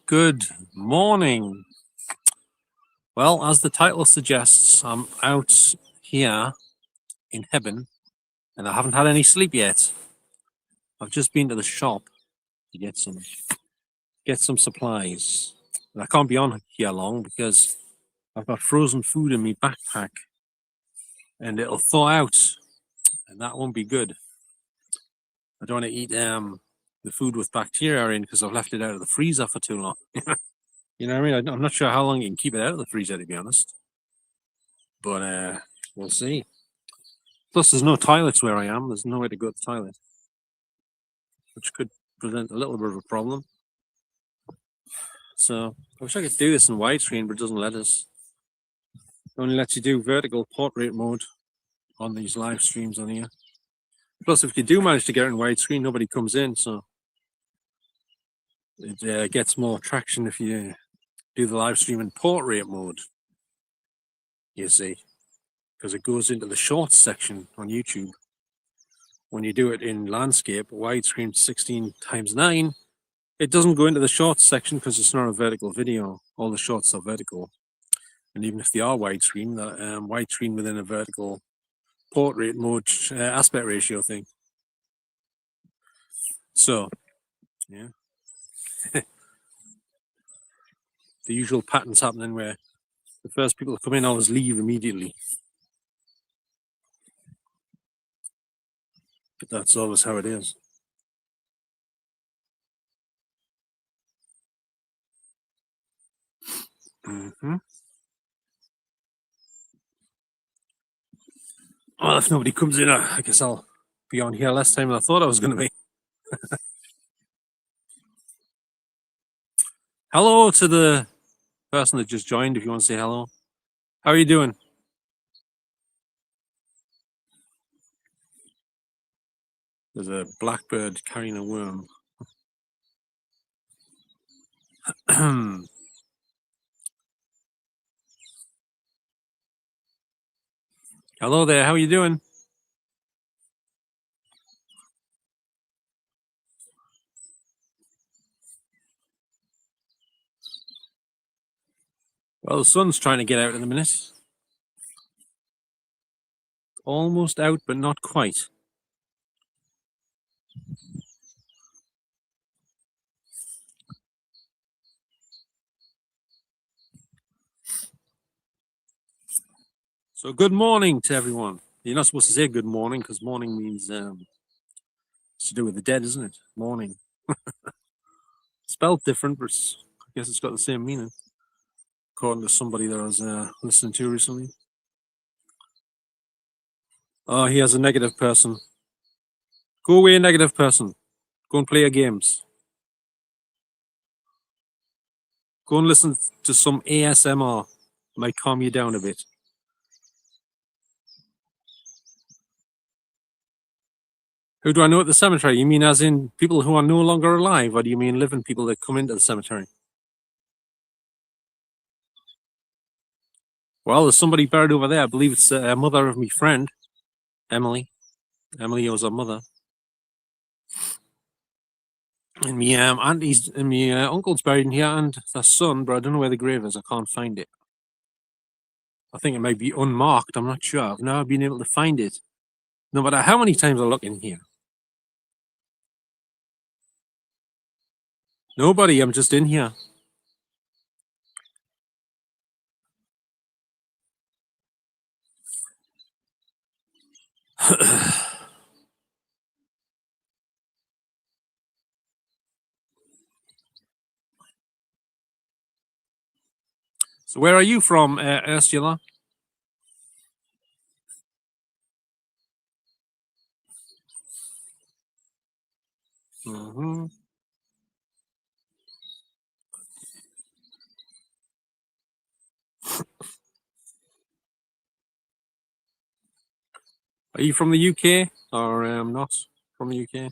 Good morning. Well, as the title suggests, I'm out here in Hebburn and I haven't had any sleep yet. I've just been to the shop to get some supplies. And I can't be on here long because I've got frozen food in my backpack and it'll thaw out and that won't be good. I don't want to eat the food with bacteria in because I've left it out of the freezer for too long. You know what I mean? I'm not sure how long you can keep it out of the freezer, to be honest. But we'll see. Plus, there's no toilets where I am. There's nowhere to go to the toilet, which could present a little bit of a problem. So I wish I could do this in widescreen, but it doesn't let us. It only lets you do vertical portrait mode on these live streams on here. Plus, if you do manage to get it in widescreen, nobody comes in, so it gets more traction if you do the live stream in portrait mode. You see, because it goes into the shorts section on YouTube. When you do it in landscape, widescreen 16:9, it doesn't go into the shorts section because it's not a vertical video. All the shorts are vertical. And even if they are widescreen, widescreen within a vertical portrait mode aspect ratio thing. So, yeah. The usual patterns happening where the first people to come in always leave immediately. But that's always how it is. Well, if nobody comes in, I guess I'll be on here less time than I thought I was going to be. Hello to the person that just joined, if you want to say hello. How are you doing? There's a blackbird carrying a worm. Hello there, how are you doing? Well, the sun's trying to get out in a minute. Almost out, but not quite. So good morning to everyone. You're not supposed to say good morning because morning means it's to do with the dead, isn't it? Morning. Spelled different, but I guess it's got the same meaning. According to somebody that I was listening to recently. Oh, he has a negative person. Go away, negative person. Go and play your games. Go and listen to some ASMR. Might calm you down a bit. Who do I know at the cemetery? You mean as in people who are no longer alive, or do you mean living people that come into the cemetery? Well, there's somebody buried over there. I believe it's a mother of my friend, Emily. Emily was her mother. And my auntie's and my uncle's buried in here, and their son, but I don't know where the grave is. I can't find it. I think it might be unmarked. I'm not sure. I've never been able to find it. No matter how many times I look in here. Nobody. I'm just in here. So where are you from, Ursula? Mm-hmm. Are you from the UK or not from the UK?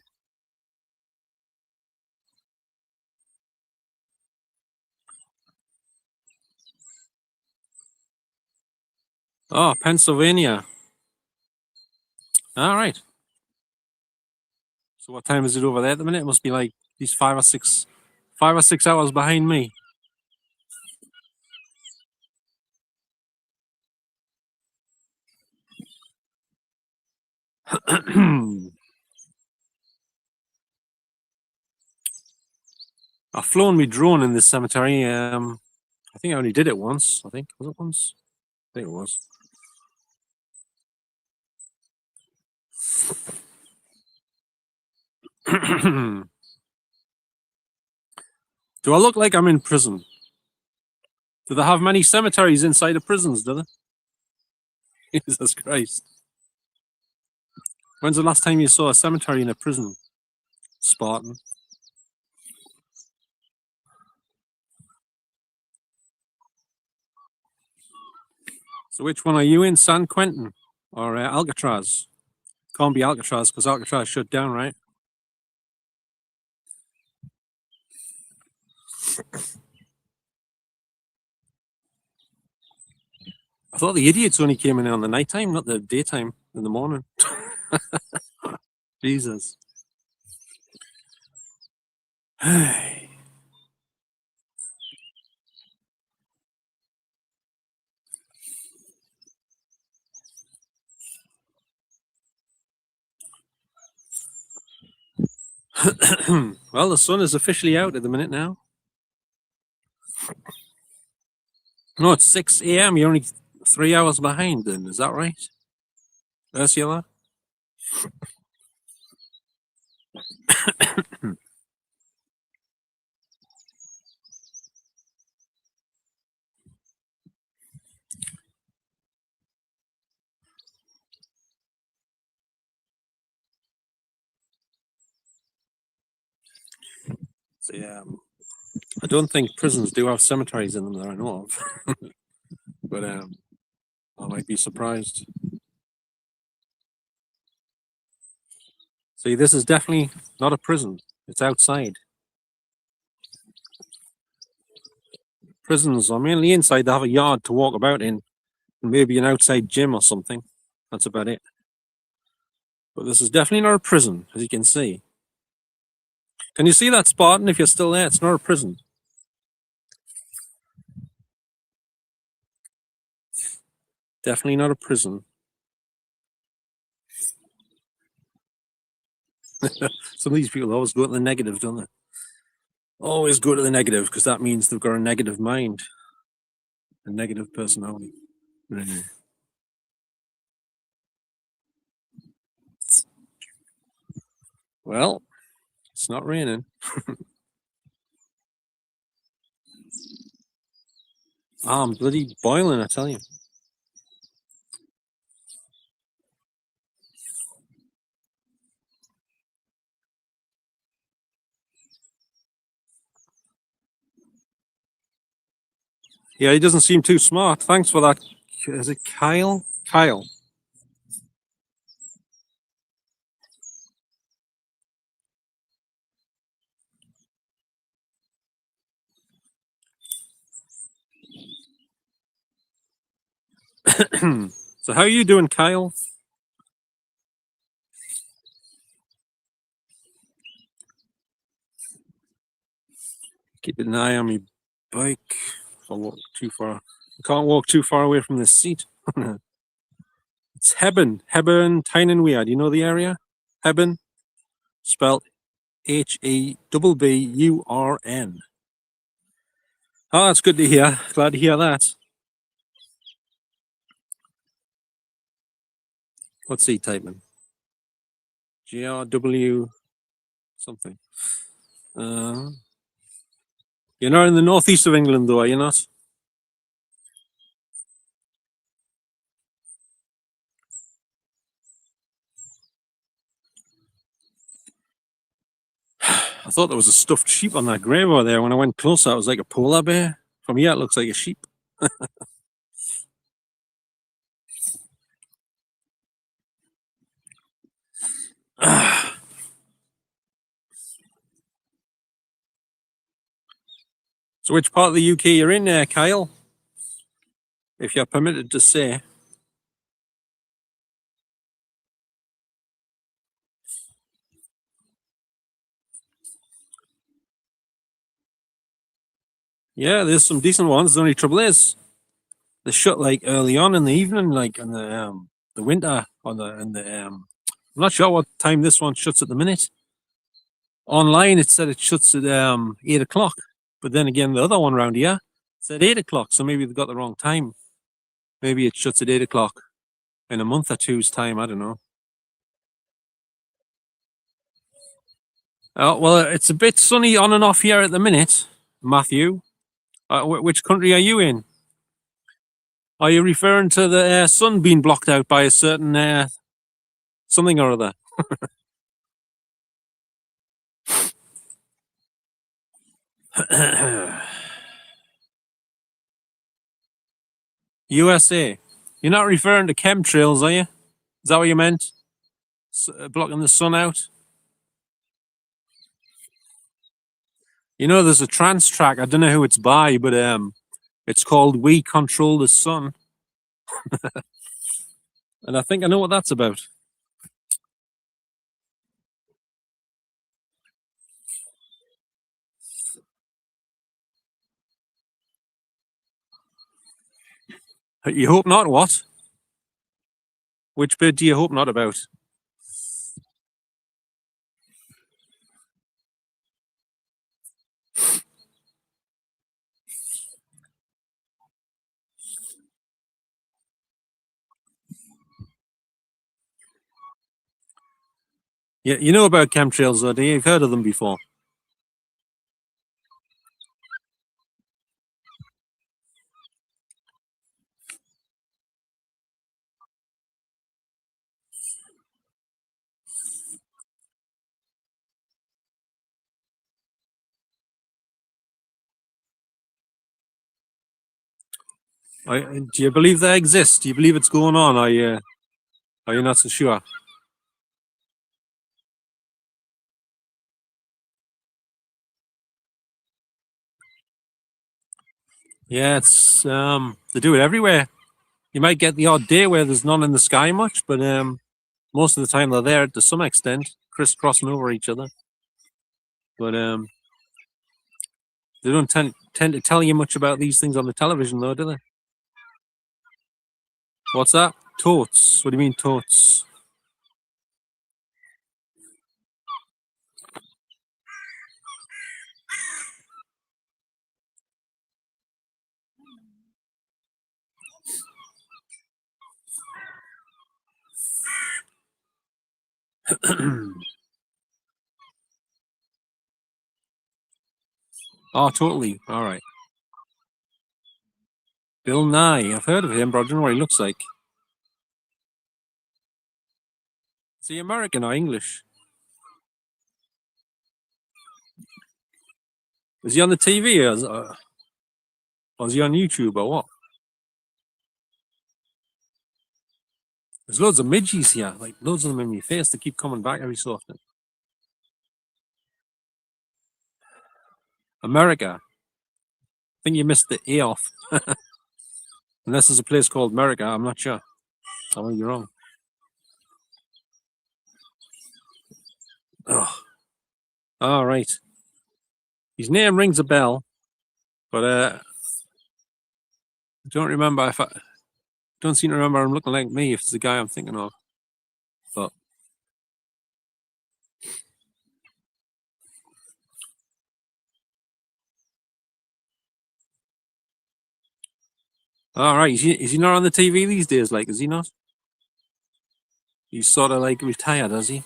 Oh, Pennsylvania. All right. So what time is it over there at the minute? It must be like these 5 or 6 hours behind me. I've flown my drone in this cemetery. I think I only did it once. I think was it once? I think it was. Do I look like I'm in prison? Do they have many cemeteries inside of prisons? Do they? Jesus Christ! When's the last time you saw a cemetery in a prison, Spartan? So which one are you in, San Quentin or Alcatraz? Can't be Alcatraz because Alcatraz shut down, right? I thought the idiots only came in on the nighttime, not the daytime in the morning. Jesus. Well, the sun is officially out at the minute now. No, it's 6 a.m. You're only 3 hours behind then, is that right? Ursula? So, yeah, I don't think prisons do have cemeteries in them that I know of. But I might be surprised. See, this is definitely not a prison. It's outside. Prisons, I mean, on the inside, they have a yard to walk about in, and maybe an outside gym or something. That's about it. But this is definitely not a prison, as you can see. Can you see that, Spartan? If you're still there, it's not a prison. Definitely not a prison. Some of these people always go to the negative, don't they? Always go to the negative because that means they've got a negative mind, a negative personality. Well, it's not raining. I'm bloody boiling, I tell you. Yeah, he doesn't seem too smart. Thanks for that. Is it Kyle? Kyle. So how are you doing, Kyle? Keep an eye on my bike. If I walk too far. I can't walk too far away from the seat. It's Hebburn. Hebburn, Tyne and Weir. Do you know the area? Hebburn. Spelled Hebburn. Oh, that's good to hear. Glad to hear that. What's he typing? GRW something. You're not in the northeast of England, though, are you not? I thought there was a stuffed sheep on that grave over there. When I went closer, it was like a polar bear. From here, it looks like a sheep. So which part of the UK you're in there, Kyle? If you're permitted to say. Yeah, there's some decent ones. The only trouble is they shut like early on in the evening, like in the winter or the in the I'm not sure what time this one shuts at the minute. Online it said it shuts at 8 o'clock. But then again the other one round here said 8 o'clock, so maybe they got the wrong time. Maybe it shuts at 8 o'clock in a month or two's time, I don't know. Well, it's a bit sunny on and off here at the minute, Matthew. Which country are you in? Are you referring to the sun being blocked out by a certain something or other? USA. You're not referring to chemtrails, are you? Is that what you meant? Blocking the sun out? You know, there's a trance track. I don't know who it's by, but it's called "We Control the Sun," and I think I know what that's about. You hope not. What? Which bit do you hope not about? Yeah, you know about chemtrails, though, do you? You've heard of them before. Do you believe they exist? Do you believe it's going on? Are you not so sure? Yeah, it's they do it everywhere. You might get the odd day where there's none in the sky much, but most of the time they're there to some extent, crisscrossing over each other. But they don't tend to tell you much about these things on the television, though, do they? What's that? Totes. What do you mean totes? Oh, totally. All right. Bill Nye. I've heard of him, but I don't know what he looks like. Is he American or English? Is he on the TV or is he on YouTube or what? There's loads of midgies here, like loads of them in my face. They keep coming back every so often. America. I think you missed the A off. Unless there's a place called America, I'm not sure. I might be wrong. Oh, all right. His name rings a bell, but I don't remember if I don't seem to remember him looking like me. If it's the guy I'm thinking of, but all right. Is he not on the TV these days? Like, is he not? He's sort of like retired, has he?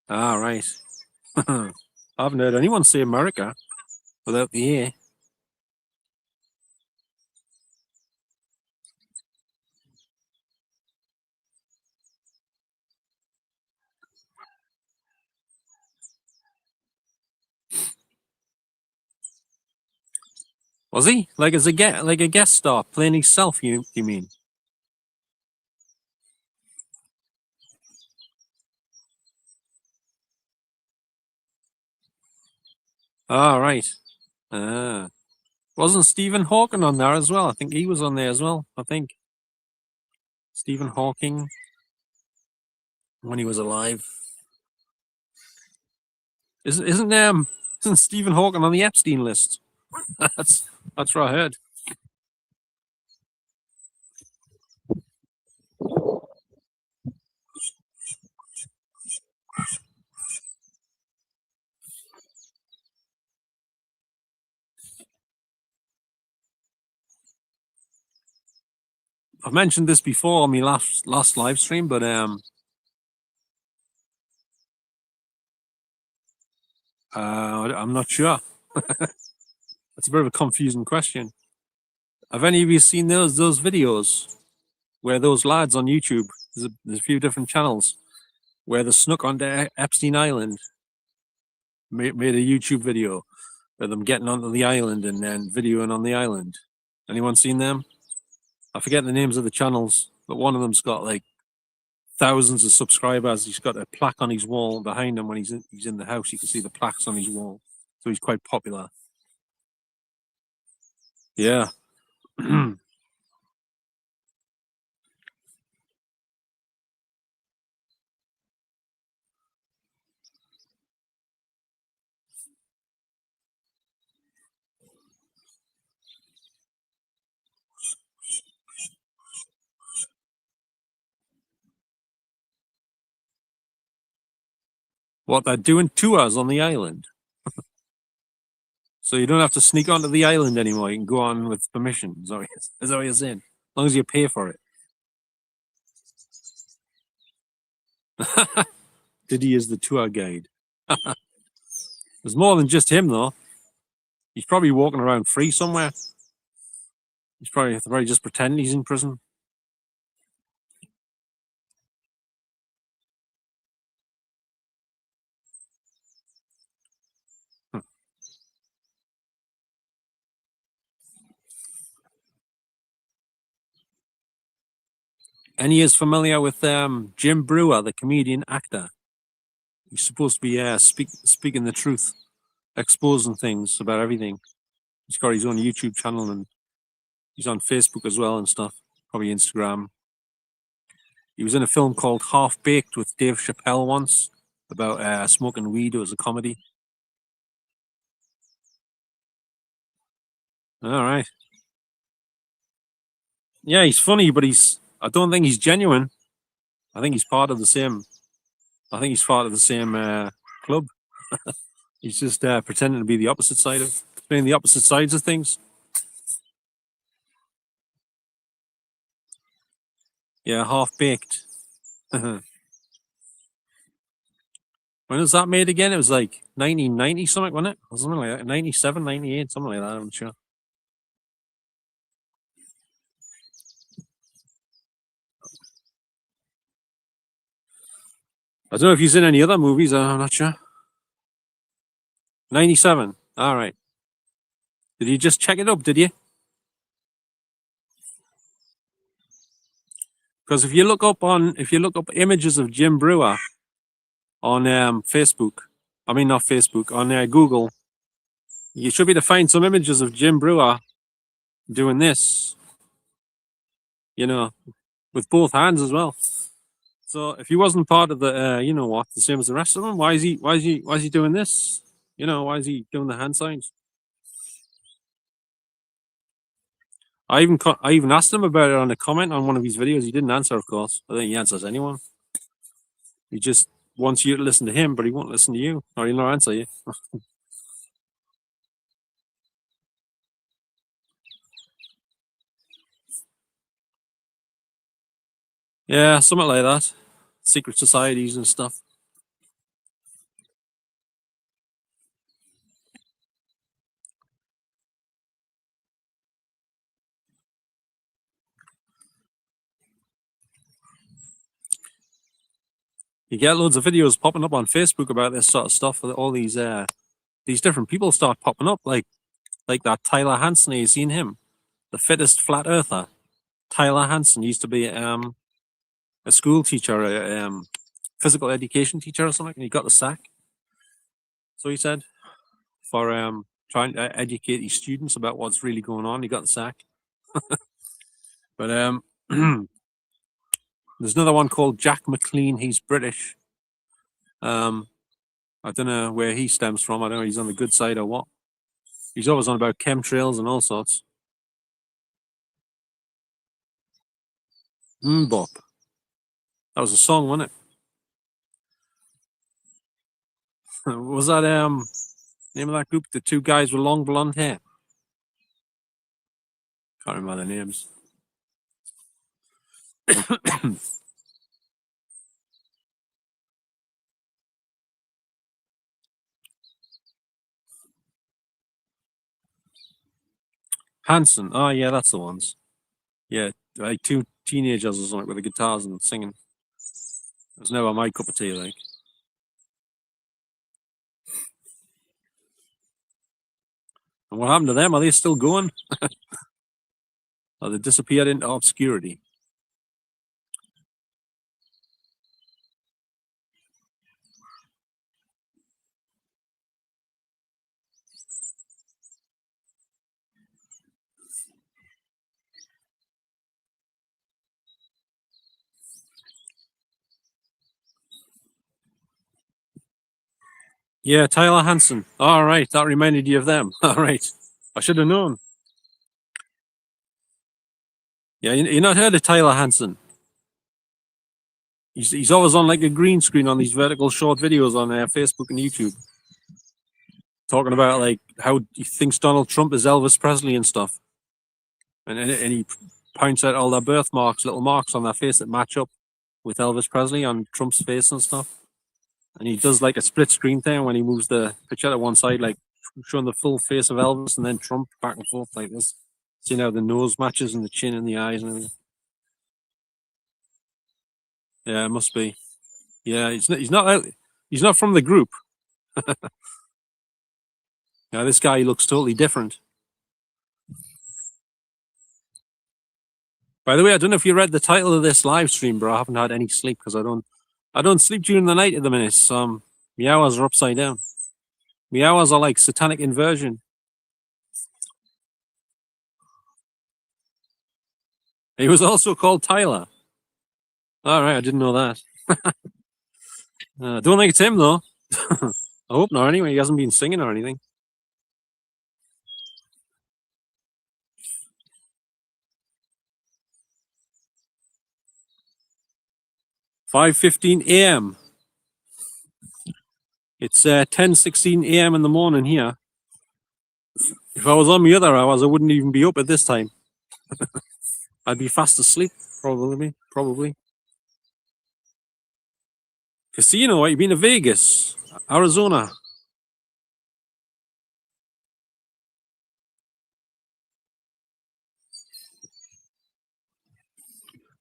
All right. I haven't heard anyone say America without the A. Was he like as a guest star playing himself? You mean? All right. Ah, wasn't Stephen Hawking on there as well? I think he was on there as well. I think Stephen Hawking when he was alive. Isn't Stephen Hawking on the Epstein list? that's what I heard. I've mentioned this before on my last live stream, but I'm not sure. It's a bit of a confusing question. Have any of you seen those videos where those lads on YouTube? There's a few different channels where they snuck onto Epstein Island, made a YouTube video of them getting onto the island and then videoing on the island. Anyone seen them? I forget the names of the channels, but one of them's got like thousands of subscribers. He's got a plaque on his wall behind him when he's in the house. You can see the plaques on his wall, so he's quite popular. Yeah. What, they're doing tours on the island, so you don't have to sneak onto the island anymore. You can go on with permission. Is that what you're saying? As long as you pay for it. Diddy is the tour guide. There's more than just him, though. He's probably walking around free somewhere. He's probably just pretending he's in prison. And he is familiar with Jim Brewer, the comedian actor. He's supposed to be speaking the truth, exposing things about everything. He's got his own YouTube channel and he's on Facebook as well and stuff. Probably Instagram. He was in a film called Half Baked with Dave Chappelle once about smoking weed. It was a comedy. All right. Yeah, he's funny, but I don't think he's genuine. I think he's part of the same. I think he's part of the same club. He's just pretending to be the opposite side of playing the opposite sides of things. Yeah, Half Baked. When was that made again? It was like 1990 something, wasn't it? Or something like that. 97, 98, something like that, I'm sure. I don't know if he's in any other movies, I'm not sure. 97. All right. Did you just check it up, did you? Because if you look up images of Jim Brewer on Facebook, I mean not Facebook, on Google, you should be able to find some images of Jim Brewer doing this, with both hands as well. So if he wasn't part of the, the same as the rest of them, why is he doing this? Why is he doing the hand signs? I even asked him about it on a comment on one of his videos. He didn't answer, of course. I think he answers anyone. He just wants you to listen to him, but he won't listen to you, or he'll not answer you. Yeah, something like that. Secret societies and stuff. You get loads of videos popping up on Facebook about this sort of stuff. All these different people start popping up, like that Tyler Hansen. Have you seen him? The fittest flat earther. Tyler Hansen used to be a school teacher, a physical education teacher or something, and he got the sack. So he said, for trying to educate his students about what's really going on. He got the sack. But there's another one called Jack McLean. He's British. I don't know where he stems from. I don't know if he's on the good side or what. He's always on about chemtrails and all sorts. Bop. That was a song, wasn't it? Was that name of that group? The two guys with long blonde hair. Can't remember their names. Hanson. Oh yeah, that's the ones. Yeah, like two teenagers or something with the guitars and singing. It was never my cup of tea, like. And what happened to them? Are they still going? Or they disappeared into obscurity? Yeah, Tyler Hanson. All right, that reminded you of them. All right, I should have known. Yeah, you're not heard of Tyler Hanson. He's always on like a green screen on these vertical short videos on Facebook and YouTube, talking about like how he thinks Donald Trump is Elvis Presley and stuff, and he points out all their birthmarks, little marks on their face that match up with Elvis Presley on Trump's face and stuff. And he does like a split screen thing when he moves the picture to one side, like showing the full face of Elvis and then Trump back and forth like this. See how the nose matches and the chin and the eyes and everything. Yeah, it must be. Yeah, he's not from the group. Yeah, this guy looks totally different. By the way, I don't know if you read the title of this live stream, but I haven't had any sleep because I don't sleep during the night at the minute. So my hours are upside down. My hours are like satanic inversion. He was also called Tyler. All right, I didn't know that. Don't think it's him though. I hope not. Anyway, he hasn't been singing or anything. 5:15 a.m. It's 10:16 a.m. in the morning here. If I was on the other hours, I wouldn't even be up at this time. I'd be fast asleep, probably. Casino? What, you been to Vegas, Arizona?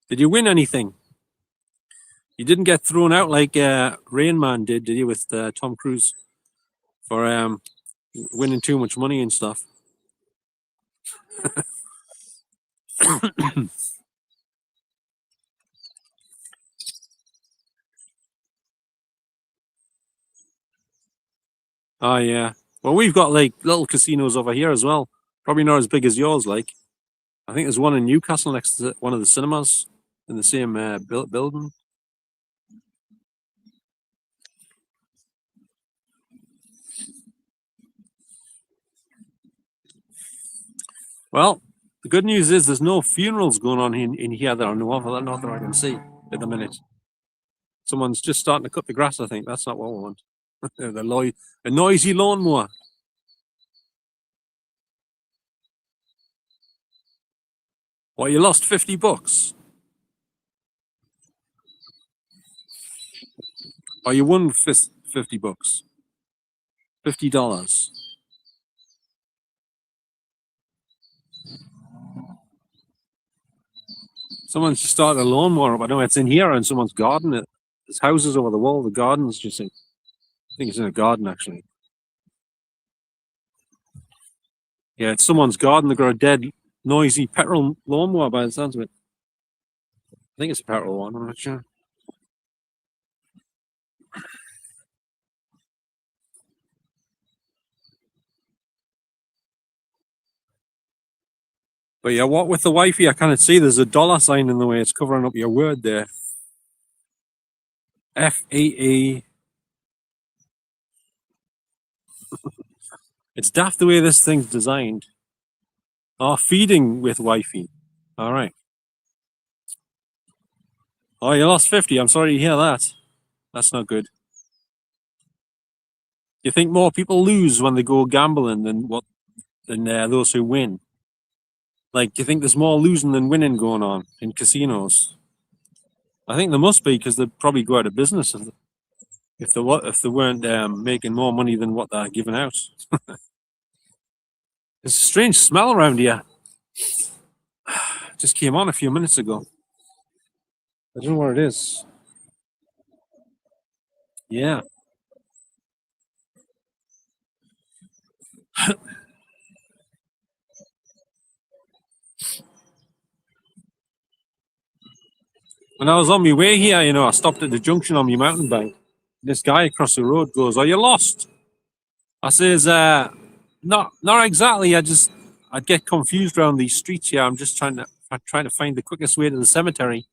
Did you win anything? You didn't get thrown out like Rain Man did you, with Tom Cruise for winning too much money and stuff? Oh yeah. Well, we've got like little casinos over here as well. Probably not as big as yours. Like, I think there's one in Newcastle next to one of the cinemas in the same building. Well, the good news is there's no funerals going on in here that I know of, not that I can see at the minute. Someone's just starting to cut the grass, I think. That's not what we want. A noisy lawnmower. What, you lost $50? Or you won $50? $50. Someone's just started a lawnmower up. I know it's in here in someone's garden. There's houses over the wall. The garden's just in. I think it's in a garden, actually. Yeah, it's someone's garden. They've got a dead, noisy petrol lawnmower by the sounds of it. I think it's a petrol one. I'm not sure. But yeah, what with the wifey, I can't see there's a dollar sign in the way. It's covering up your word there. FAA It's daft the way this thing's designed. Oh, feeding with Wi-Fi. All right. Oh, you lost 50. I'm sorry to hear that. That's not good. You think more people lose when they go gambling than those who win? Like, do you think there's more losing than winning going on in casinos? I think there must be, because they'd probably go out of business if they weren't making more money than what they're giving out. There's a strange smell around here. Just came on a few minutes ago. I don't know what it is. Yeah. When I was on my way here, I stopped at the junction on my mountain bike. This guy across the road goes, "Are you lost?" I says, not exactly. I'd get confused around these streets here. I'm just trying to find the quickest way to the cemetery."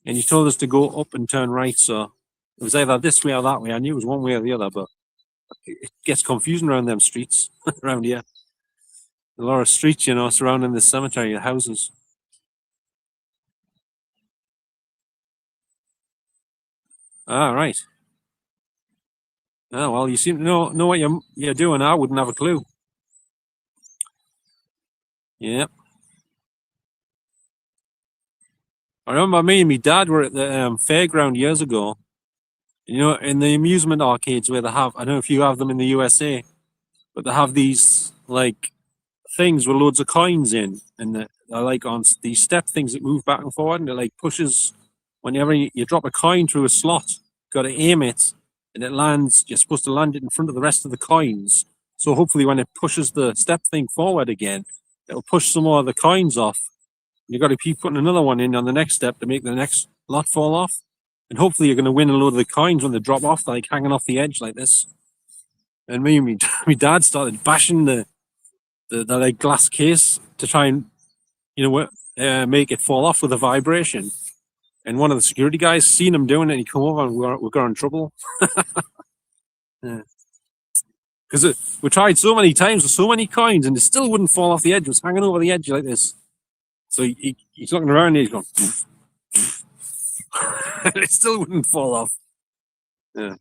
And you told us to go up and turn right, so it was either this way or that way. I knew it was one way or the other, but it gets confusing around them streets around here. A lot of streets, surrounding this cemetery, houses. Ah, right. Oh, well, you seem to know what you're doing. I wouldn't have a clue. Yeah. I remember me and my dad were at the fairground years ago. In the amusement arcades where they have, I don't know if you have them in the USA, but they have these like things with loads of coins in, and they're like on these step things that move back and forward, and it like pushes whenever you drop a coin through a slot. Got to aim it, and it lands. You're supposed to land it in front of the rest of the coins. So hopefully, when it pushes the step thing forward again, it'll push some more of the coins off. You've got to keep putting another one in on the next step to make the next lot fall off. And hopefully you're going to win a load of the coins when they drop off, like hanging off the edge like this. And me and my dad started bashing the like glass case to try and make it fall off with a vibration. And one of the security guys seen him doing it, and he come over, and we got in trouble. Because we tried so many times with so many coins, and it still wouldn't fall off the edge. It was hanging over the edge like this. So he's looking around, and he's going, and it still wouldn't fall off. Yeah.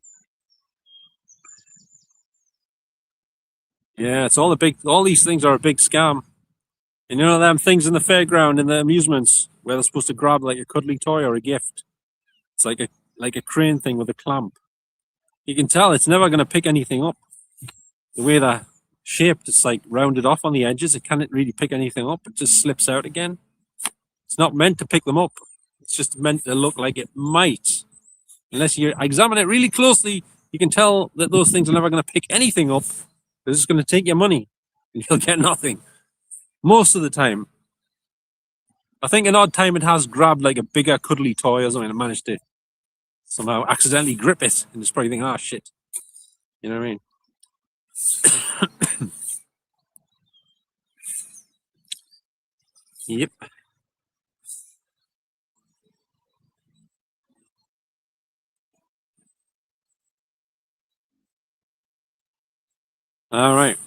Yeah, it's all these things are a big scam. And them things in the fairground and the amusements where they're supposed to grab like a cuddly toy or a gift. It's like a crane thing with a clamp. You can tell it's never going to pick anything up. The way they're shaped, it's like rounded off on the edges. It can't really pick anything up. It just slips out again. It's not meant to pick them up. It's just meant to look like it might. Unless you examine it really closely, you can tell that those things are never going to pick anything up. They're just going to take your money and you'll get nothing. Most of the time. I think an odd time it has grabbed like a bigger cuddly toy or something and managed to somehow accidentally grip it and just probably think, "Ah, shit." You know what I mean? Yep. All right.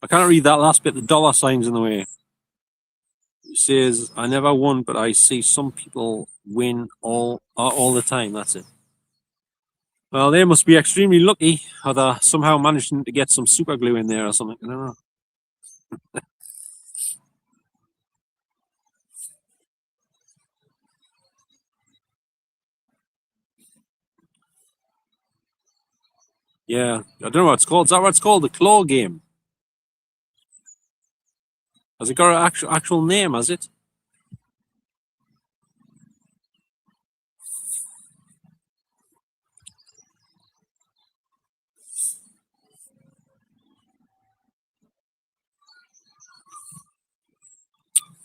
I can't read that last bit. The dollar sign's in the way. It says, "I never won, but I see some people win all the time." That's it. Well, they must be extremely lucky, or they're somehow managing to get some super glue in there or something. I don't know. Yeah, I don't know what it's called. Is that what it's called? The claw game. Has it got an actual name? Has it?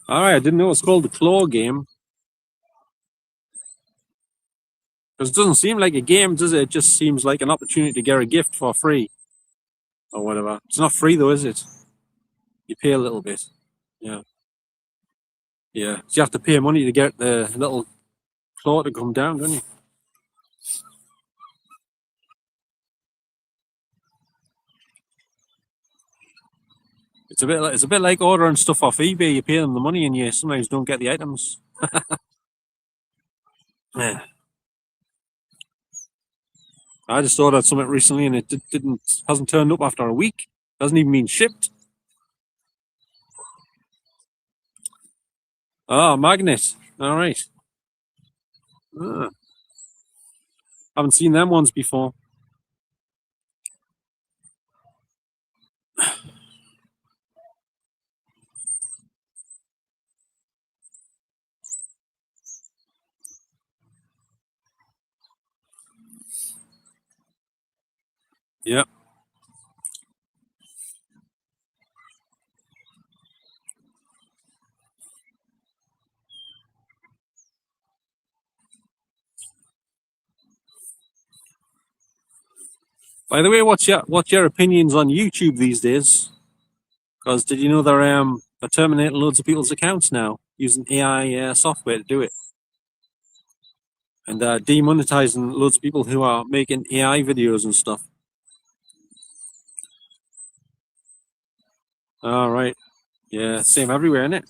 All right, I didn't know it's called the claw game. Because it doesn't seem like a game, does it? It just seems like an opportunity to get a gift for free or whatever. It's not free though, is it? You pay a little bit. Yeah. Yeah. So you have to pay money to get the little claw to come down, don't you? it's a bit like ordering stuff off eBay. You pay them the money and you sometimes don't get the items. Yeah. I just ordered something recently and it hasn't turned up after a week. Hasn't even been shipped. Oh, magnet. All right. Haven't seen them ones before. Yep. By the way, what's your opinions on YouTube these days? Because did you know they're terminating loads of people's accounts now using AI software to do it, and demonetizing loads of people who are making AI videos and stuff. All right. Yeah, same everywhere, isn't it?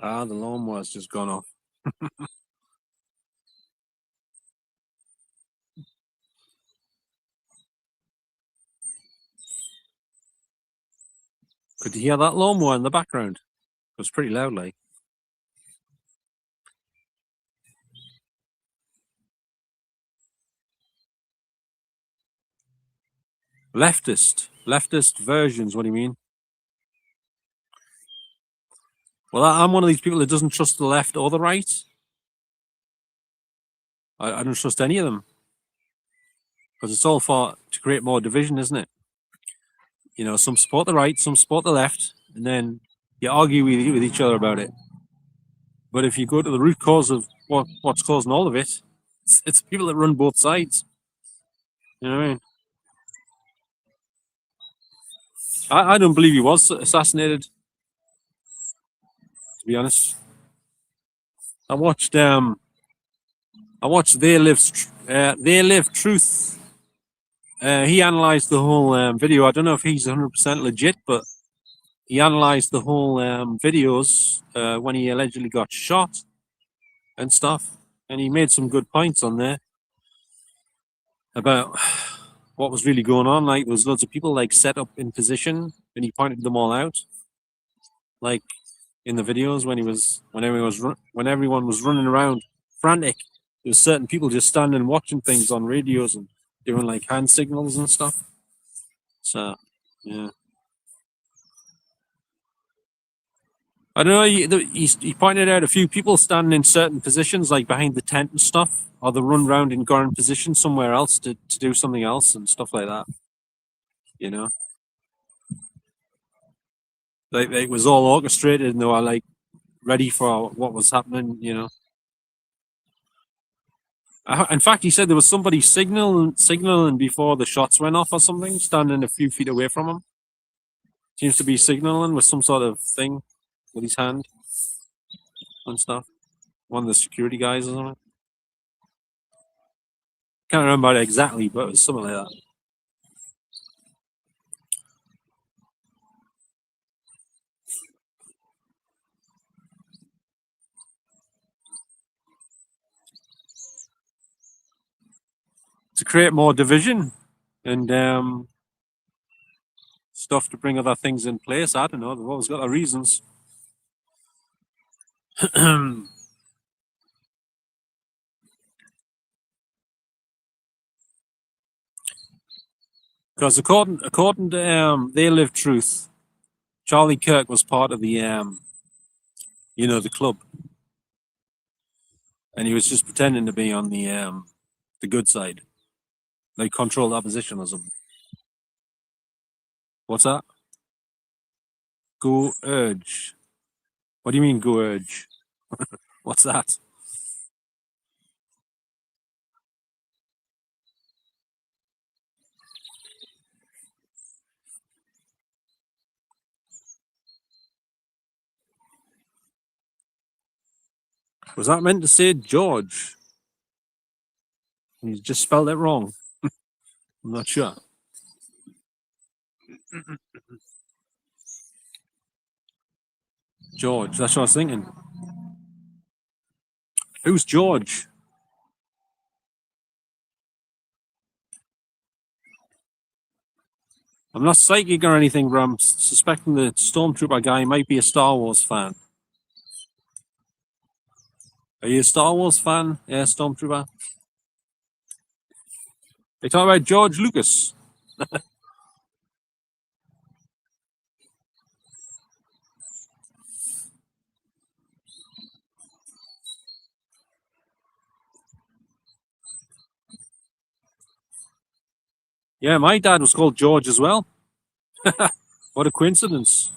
Ah, the lawnmower's just gone off. Could you hear that lawnmower in the background? It was pretty loud, like. Leftist versions. What do you mean? Well, I'm one of these people that doesn't trust the left or the right. I don't trust any of them because it's all to create more division, isn't it? You know, some support the right, some support the left, and then you argue with each other about it. But if you go to the root cause of what's causing all of it, it's people that run both sides. You know what I mean? I don't believe he was assassinated. To be honest, I watched They Live Truth. He analyzed the whole video. I don't know if he's 100% legit, but he analyzed the whole videos when he allegedly got shot and stuff, and he made some good points on there about what was really going on. Like, there was loads of people like set up in position, and he pointed them all out. Like in the videos when everyone was running around frantic, there was certain people just standing watching things on radios and doing like hand signals and stuff. So yeah, I don't know. He pointed out a few people standing in certain positions, like behind the tent and stuff, or they run around in current position somewhere else to do something else and stuff like that. You know, like it was all orchestrated and they were like ready for what was happening. You know. In fact, he said there was somebody signaling before the shots went off or something, standing a few feet away from him. Seems to be signaling with some sort of thing with his hand and stuff. One of the security guys or something. Can't remember it exactly, but it was something like that. To create more division and stuff to bring other things in place. I don't know. They've always got their reasons. Because according to They Live Truth, Charlie Kirk was part of the the club, and he was just pretending to be on the good side, like controlled opposition or something. What's that? Go Urge. What do you mean, gorge? What's that? Was that meant to say George? You just spelled it wrong. I'm not sure. George, that's what I was thinking. Who's George? I'm not psychic or anything, but I'm suspecting the Stormtrooper guy might be a Star Wars fan. Are you a Star Wars fan? Yeah, Stormtrooper. They talk about George Lucas. Yeah, my dad was called George as well. What a coincidence.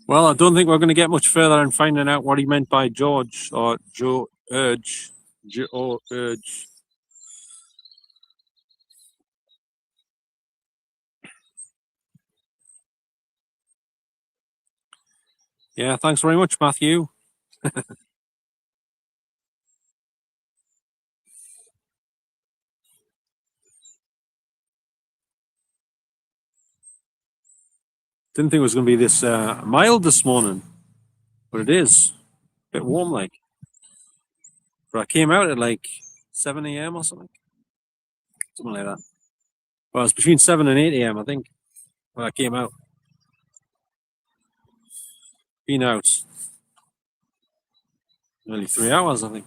Well, I don't think we're going to get much further in finding out what he meant by George or Joe Urge. Joe Urge. Yeah, thanks very much, Matthew. Didn't think it was going to be this mild this morning, but it is. A bit warm, like. But I came out at like 7 a.m. or something. Something like that. Well, it's between 7 and 8 a.m., I think, when I came out. Been out nearly 3 hours, I think.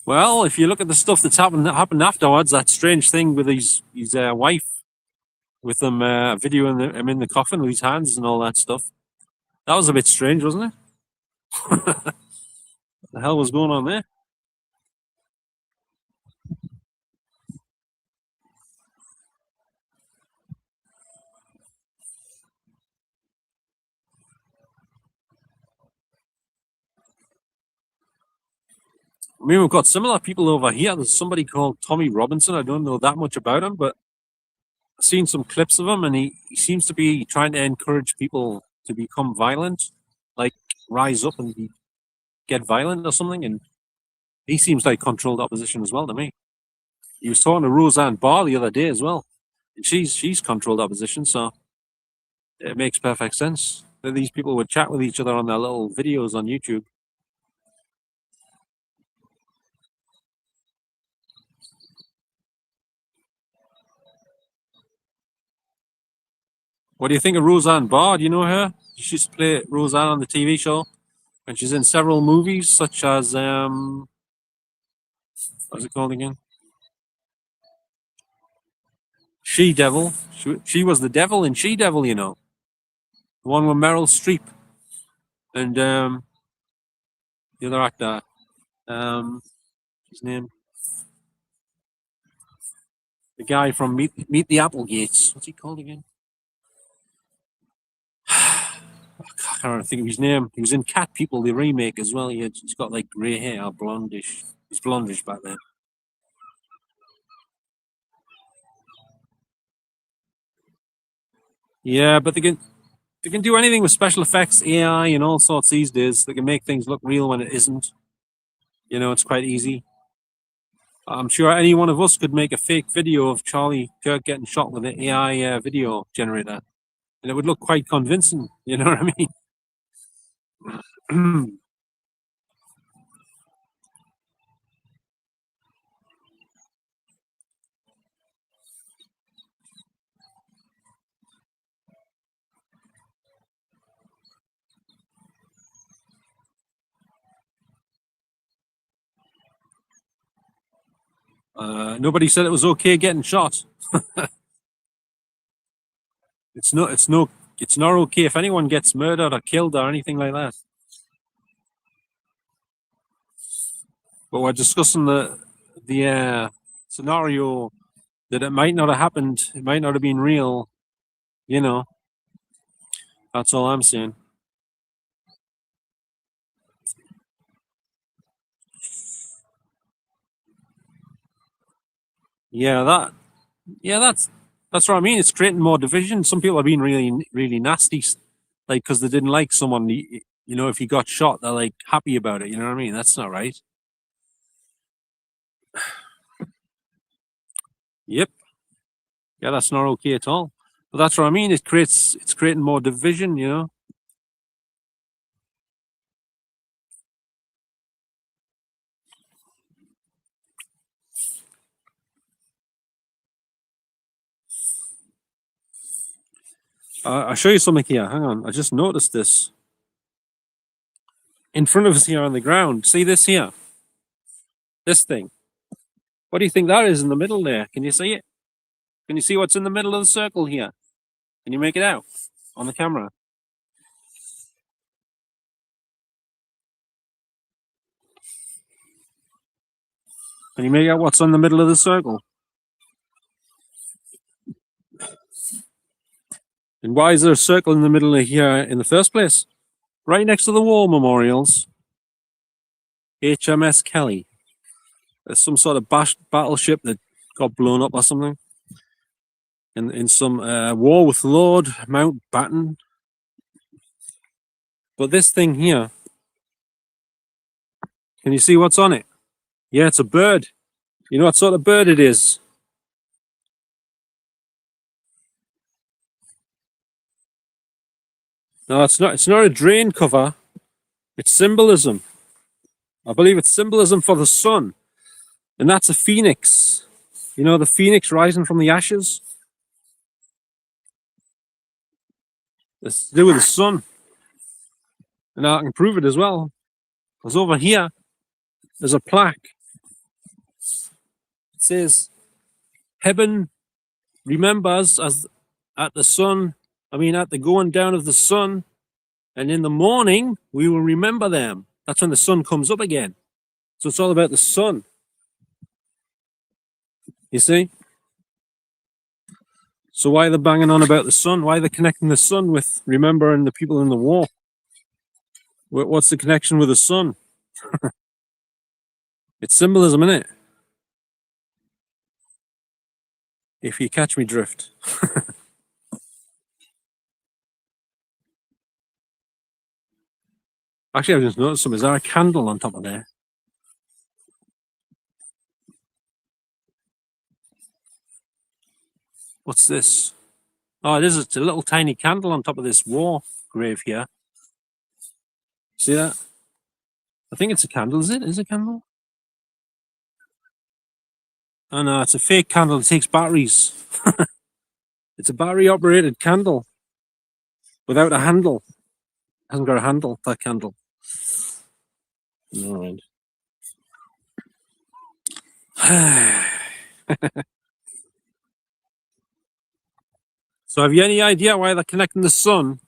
Well, if you look at the stuff that's happened afterwards, that strange thing with his wife, with them videoing him in the coffin with his hands and all that stuff, that was a bit strange, wasn't it? What the hell was going on there? I mean, we've got similar people over here. There's somebody called Tommy Robinson. I don't know that much about him, but I've seen some clips of him, and he seems to be trying to encourage people to become violent, like rise up and get violent or something. And he seems like controlled opposition as well to me. He was talking to Roseanne Barr the other day as well, and she's controlled opposition, so it makes perfect sense that these people would chat with each other on their little videos on YouTube. What do you think of Roseanne Barr? Do you know her? She used to play Roseanne on the TV show, and she's in several movies, such as what's it called again? She Devil. She was the devil in She Devil, you know, the one with Meryl Streep and the other actor. His name, the guy from Meet the Applegates. What's he called again? I can't think of his name. He was in Cat People, the remake as well. He's got like grey hair, blondish. He's blondish back then. Yeah, but they can do anything with special effects, AI, and all sorts these days. They can make things look real when it isn't. You know, it's quite easy. I'm sure any one of us could make a fake video of Charlie Kirk getting shot with an AI video generator, and it would look quite convincing. You know what I mean? Nobody said it was okay getting shot. It's not. It's no. It's not okay if anyone gets murdered or killed or anything like that. But we're discussing the scenario that it might not have happened. It might not have been real. You know. That's all I'm saying. Yeah, that's what I mean. It's creating more division. Some people are being really nasty, like because they didn't like someone. You know, if he got shot, they're like happy about it. You know what I mean? That's not right. Yep. Yeah, that's not okay at all. But that's what I mean. It's creating more division. You know. I'll show you something here. Hang on. I just noticed this in front of us here on the ground. See this here? This thing. What do you think that is in the middle there? Can you see it? Can you see what's in the middle of the circle here? Can you make it out on the camera? Can you make out what's on the middle of the circle? And why is there a circle in the middle of here in the first place? Right next to the war memorials, HMS Kelly. There's some sort of battleship that got blown up or something. In some war with Lord Mountbatten. But this thing here, can you see what's on it? Yeah, it's a bird. You know what sort of bird it is? No, it's not. It's not a drain cover. It's symbolism. I believe it's symbolism for the sun. And that's a phoenix. You know, the phoenix rising from the ashes? It's to do with the sun. And I can prove it as well. Because over here, there's a plaque. It says, Hebburn remembers as at the sun, at the going down of the sun, and in the morning, we will remember them. That's when the sun comes up again. So it's all about the sun. You see? So why are they banging on about the sun? Why are they connecting the sun with remembering the people in the war? What's the connection with the sun? It's symbolism, isn't it? If you catch me drift. Actually, I've just noticed something. Is there a candle on top of there? What's this? Oh, it is. It's a little tiny candle on top of this war grave here. See that? I think it's a candle. Is it? Is it a candle? Oh no, it's a fake candle. It takes batteries. It's a battery-operated candle without a handle. It hasn't got a handle. That candle. All right. So, have you any idea why they're connecting the sun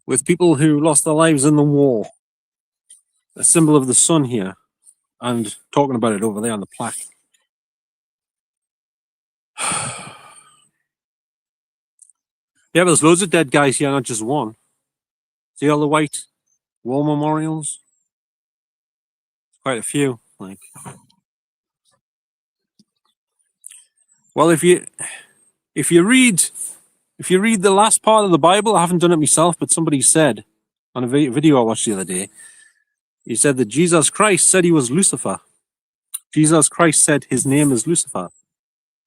with people who lost their lives in the war? A symbol of the sun here, and talking about it over there on the plaque. Yeah, there's loads of dead guys here, not just one. See all the white war memorials? Quite a few. Like, well, if you read the last part of the Bible, I haven't done it myself, but somebody said on a video I watched the other day, he said that Jesus Christ said he was Lucifer. Jesus Christ said his name is Lucifer.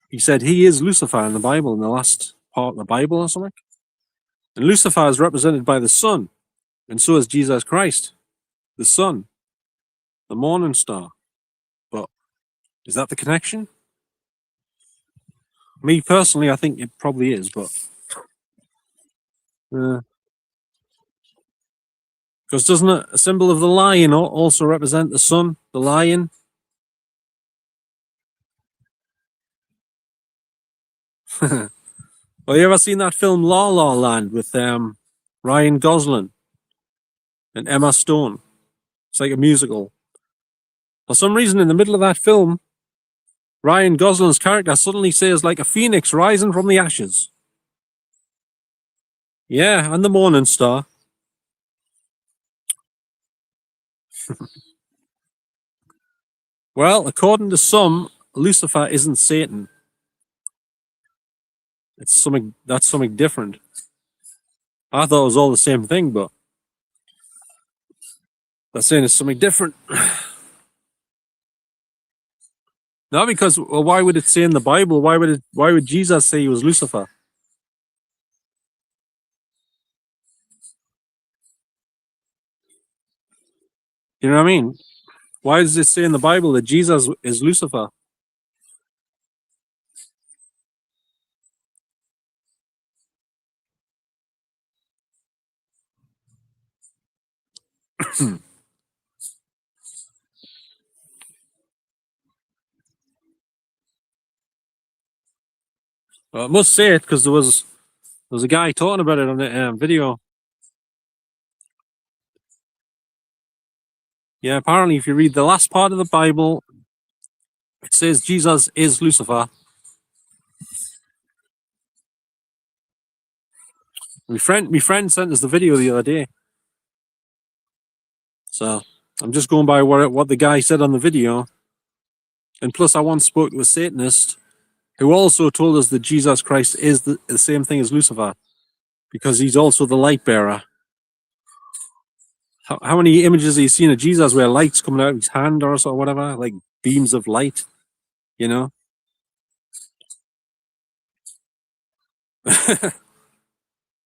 He said he is Lucifer in the Bible, in the last part of the Bible or something. And Lucifer is represented by the sun, and so is Jesus Christ, the sun, the morning star. But is that the connection? Me personally, I think it probably is, but because doesn't a symbol of the lion also represent the sun, the lion? Well, you ever seen that film La La Land with Ryan Gosling and Emma Stone? It's like a musical. For some reason, in the middle of that film, Ryan Gosling's character suddenly says, like a phoenix rising from the ashes. Yeah, and the Morning Star. Well, according to some, Lucifer isn't Satan. It's something that's something different. I thought it was all the same thing, but they're saying it's something different. No, because well, why would it say in the Bible? Why would Jesus say he was Lucifer? You know what I mean? Why does it say in the Bible that Jesus is Lucifer? Well, I must say it because there was a guy talking about it on the video. Yeah, apparently, if you read the last part of the Bible, it says Jesus is Lucifer. My friend sent us the video the other day, so I'm just going by what the guy said on the video. And plus, I once spoke to a Satanist who also told us that Jesus Christ is the same thing as Lucifer because he's also the light bearer. How many images have you seen of Jesus where light's coming out of his hand or so, whatever, like beams of light? You know.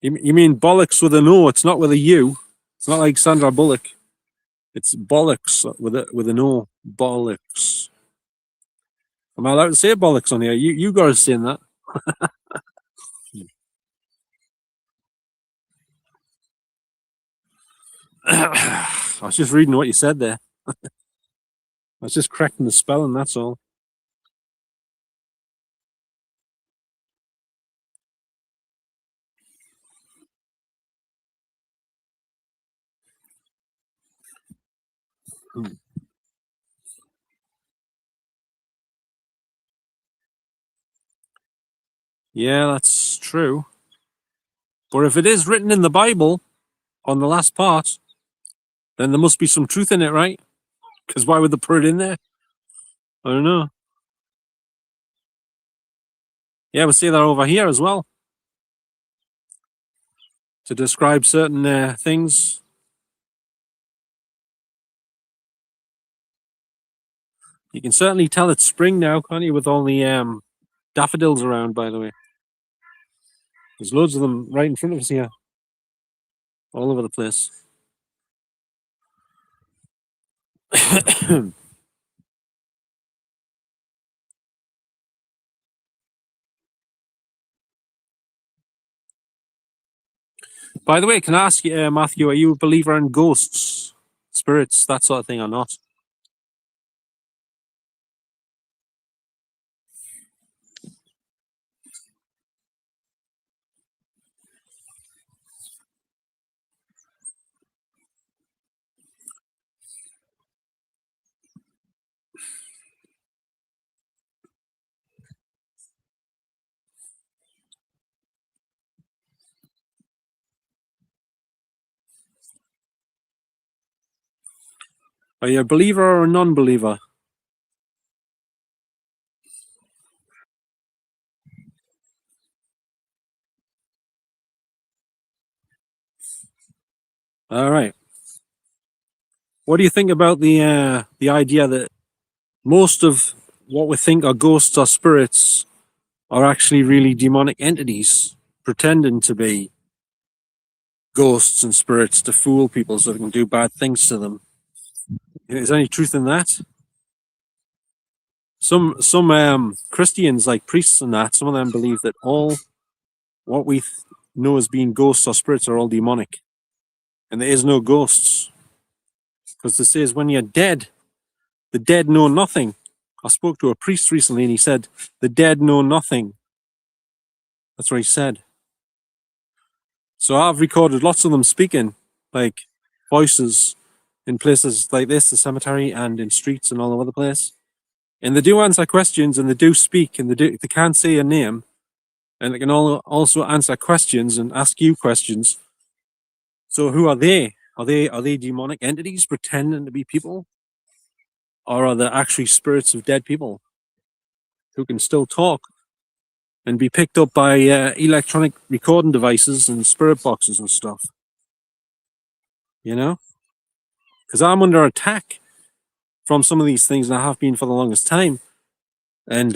You mean bollocks with an O? It's not with a U. It's not like Sandra Bullock. It's bollocks with an O. Bollocks. Am I allowed to say bollocks on here? You guys saying that? I was just reading what you said there. I was just correcting the spelling. That's all. Hmm. Yeah, that's true. But if it is written in the Bible on the last part, then there must be some truth in it, right? Because why would they put it in there? I don't know. Yeah, we say that over here as well to describe certain things. You can certainly tell it's spring now, can't you? With all the daffodils around, by the way. There's loads of them right in front of us here, all over the place. By the way, can I ask you, Matthew, are you a believer in ghosts, spirits, that sort of thing, or not? Are you a believer or a non-believer? All right. What do you think about the idea that most of what we think are ghosts or spirits are actually really demonic entities pretending to be ghosts and spirits to fool people so they can do bad things to them? Is there any truth in that? Some Christians, like priests and that, some of them believe that all what we know as being ghosts or spirits are all demonic, and there is no ghosts because it says when you're dead, the dead know nothing. I spoke to a priest recently, and he said the dead know nothing. That's what he said. So I've recorded lots of them speaking, like voices in places like this, the cemetery, and in streets and all over the place. And they do answer questions, and they do speak, and they can't say a name, and they can also answer questions and ask you questions. So who are they? Are they demonic entities pretending to be people, or are they actually spirits of dead people who can still talk and be picked up by electronic recording devices and spirit boxes and stuff? You know, because I'm under attack from some of these things, and I have been for the longest time. And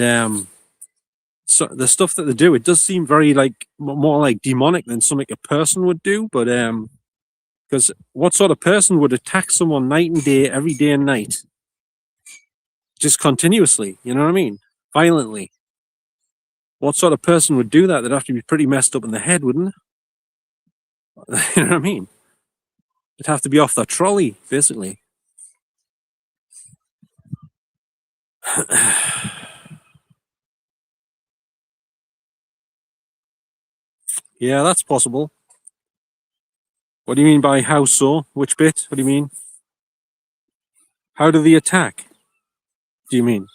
so the stuff that they do, it does seem very like more like demonic than something a person would do. But because what sort of person would attack someone night and day, every day and night, just continuously? You know what I mean? Violently. What sort of person would do that? They'd have to be pretty messed up in the head, wouldn't they? You know what I mean? They'd have to be off their trolley, basically. Yeah, that's possible. What do you mean by how so? Which bit? What do you mean? How do they attack? Do you mean?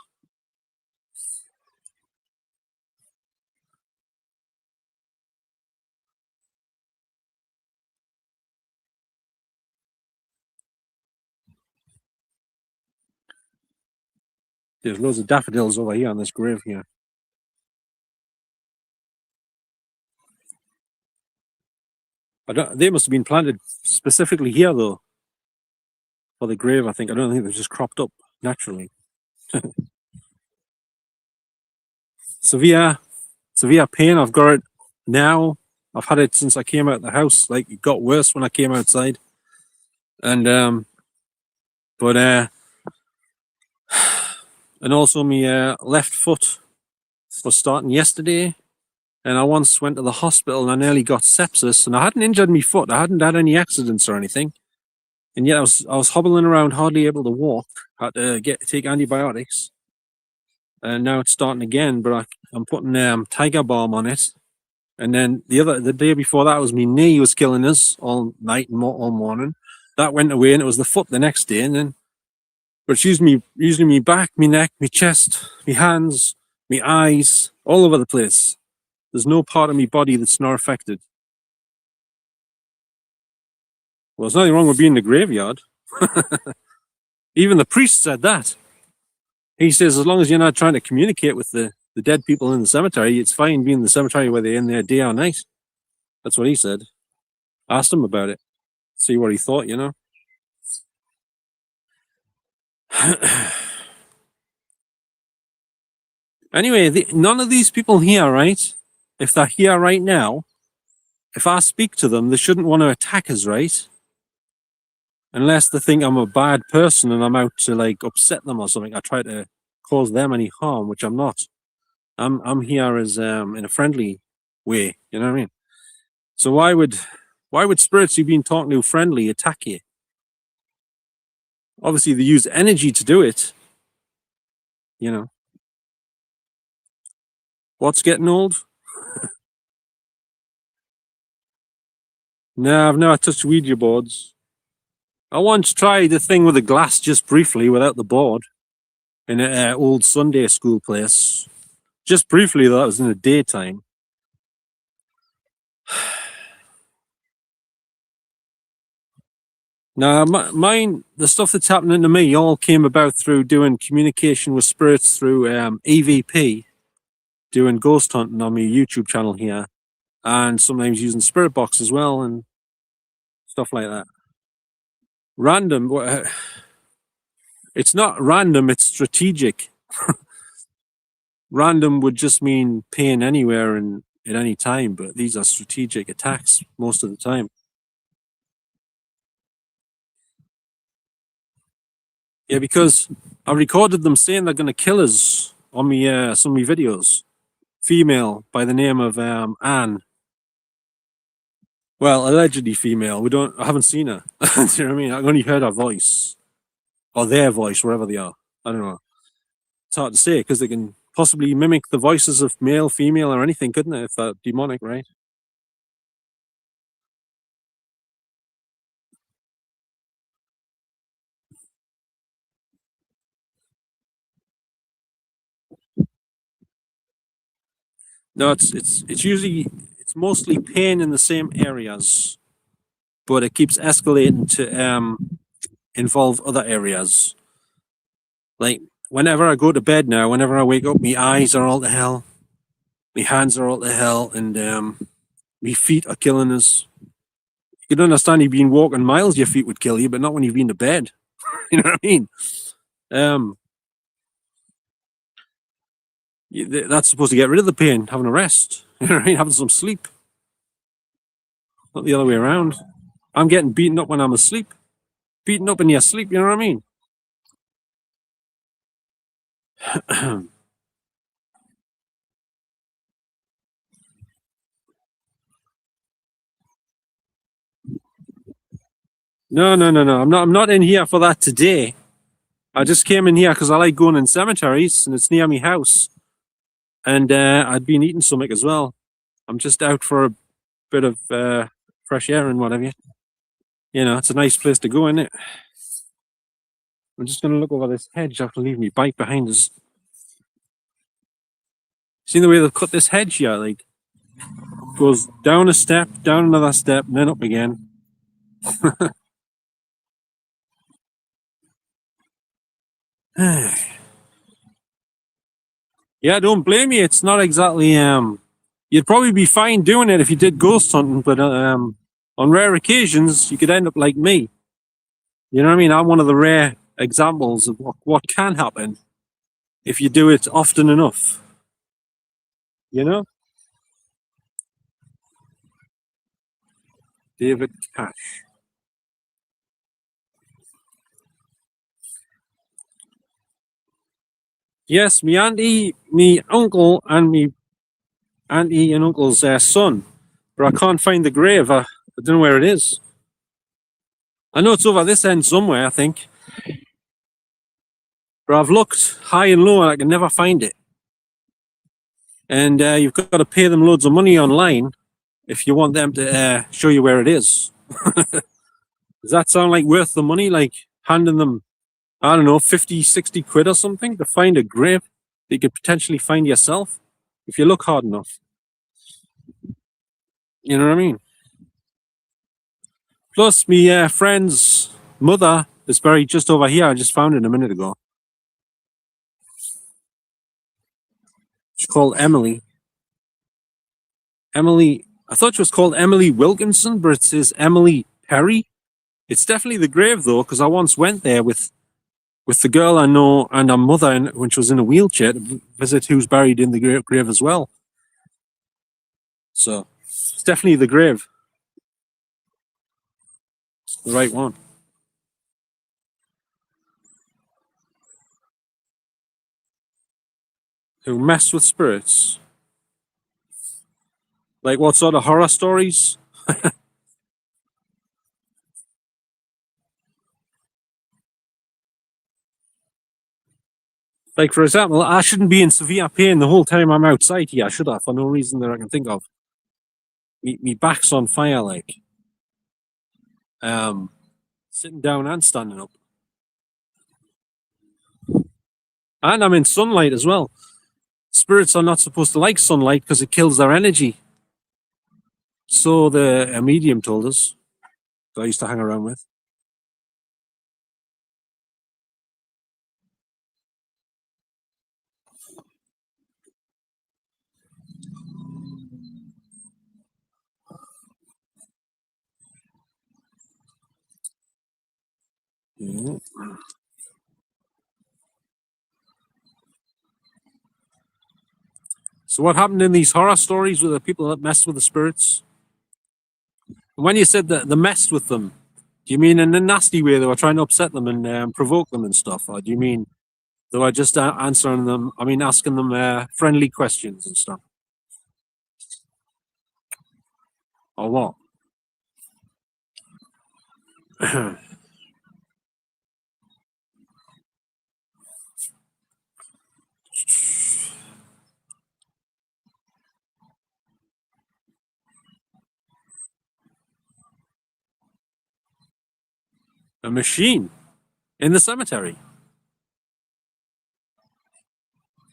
There's loads of daffodils over here on this grave here. They must have been planted specifically here, though, for the grave, I think. I don't think they've just cropped up naturally. Severe pain. I've got it now. I've had it since I came out of the house. Like, it got worse when I came outside. And, and also my left foot was starting yesterday. And I once went to the hospital and I nearly got sepsis, and I hadn't injured my foot. I hadn't had any accidents or anything. And yet I was hobbling around, hardly able to walk. Had to take antibiotics, and now it's starting again. But I'm putting Tiger Balm on it. And then the day before that was my knee was killing us all night and all morning. That went away, and it was the foot the next day. And then, but it's usually me back, me neck, me chest, me hands, me eyes, all over the place. There's no part of my body that's not affected. Well, there's nothing wrong with being in the graveyard. Even the priest said that. He says, as long as you're not trying to communicate with the dead people in the cemetery, it's fine being in the cemetery whether they're in there day or night. That's what he said. Asked him about it. See what he thought, you know. Anyway, none of these people here, right? If they're here right now, if I speak to them, they shouldn't want to attack us, right? Unless they think I'm a bad person and I'm out to like upset them or something. I try to cause them any harm, which I'm not. I'm here as in a friendly way, you know what I mean? So why would spirits you've been talking to friendly attack you? Obviously they use energy to do it, you know. What's getting old? No, I've never touched Ouija boards. I once tried the thing with the glass just briefly without the board in an old Sunday school place. Just briefly, though, that was in the daytime. Now, the stuff that's happening to me all came about through doing communication with spirits through EVP, doing ghost hunting on my YouTube channel here, and sometimes using spirit box as well and stuff like that. Random. It's not random, it's strategic. Random would just mean pain anywhere and at any time, but these are strategic attacks most of the time. Yeah, because I recorded them saying they're going to kill us on me some of my videos. Female by the name of Anne. Well, allegedly female. I haven't seen her. Do you know what I mean? I've only heard her voice or their voice, wherever they are. I don't know. It's hard to say because they can possibly mimic the voices of male, female, or anything, couldn't it? If they're demonic, right? No, it's usually it's mostly pain in the same areas, but it keeps escalating to involve other areas. Like whenever I go to bed now, whenever I wake up, my eyes are all to hell, my hands are all to hell, and my feet are killing us. You can understand you've been walking miles, your feet would kill you, but not when you've been to bed. You know what I mean? Um, that's supposed to get rid of the pain, having a rest. You know what I mean? Having some sleep, not the other way around. I'm getting beaten up when I'm asleep. Beaten up in your sleep, you know what I mean? No, no, no, no. I'm not in here for that today. I just came in here because I like going in cemeteries and it's near my house. And I'd been eating something as well. I'm just out for a bit of fresh air and whatever. You know, it's a nice place to go, isn't it? I'm just going to look over this hedge. I have to leave my bike behind us. See the way they've cut this hedge here? Like, goes down a step, down another step, and then up again. Yeah, don't blame you. It's not exactly you'd probably be fine doing it if you did ghost hunting, but on rare occasions you could end up like me. You know what I mean? I'm one of the rare examples of what can happen if you do it often enough. You know? David Cash. Yes, me auntie, me uncle, and me auntie and uncle's son. But I can't find the grave. I don't know where it is. I know it's over this end somewhere, I think. But I've looked high and low and I can never find it. And you've got to pay them loads of money online if you want them to show you where it is. Does that sound like worth the money? Like handing them, I don't know, 50, 60 quid or something to find a grave that you could potentially find yourself if you look hard enough. You know what I mean? Plus, me friend's mother is buried just over here. I just found it a minute ago. She's called Emily. Emily, I thought she was called Emily Wilkinson, but it says Emily Perry. It's definitely the grave though, because I once went there with the girl I know and her mother when she was in a wheelchair to visit who's buried in the grave as well. So it's definitely the grave. It's the right one. Who mess with spirits? Like what sort of horror stories? Like for example, I shouldn't be in severe pain the whole time I'm outside here, should I? For no reason that I can think of. Me back's on fire, like um, sitting down and standing up, and I'm in sunlight as well. Spirits are not supposed to like sunlight because it kills their energy. So the a medium told us that I used to hang around with. Yeah. So what happened in these horror stories with the people that messed with the spirits? When you said that they messed with them, do you mean in a nasty way they were trying to upset them and provoke them and stuff, or do you mean they were just answering them? I mean, asking them friendly questions and stuff, or what? A machine in the cemetery.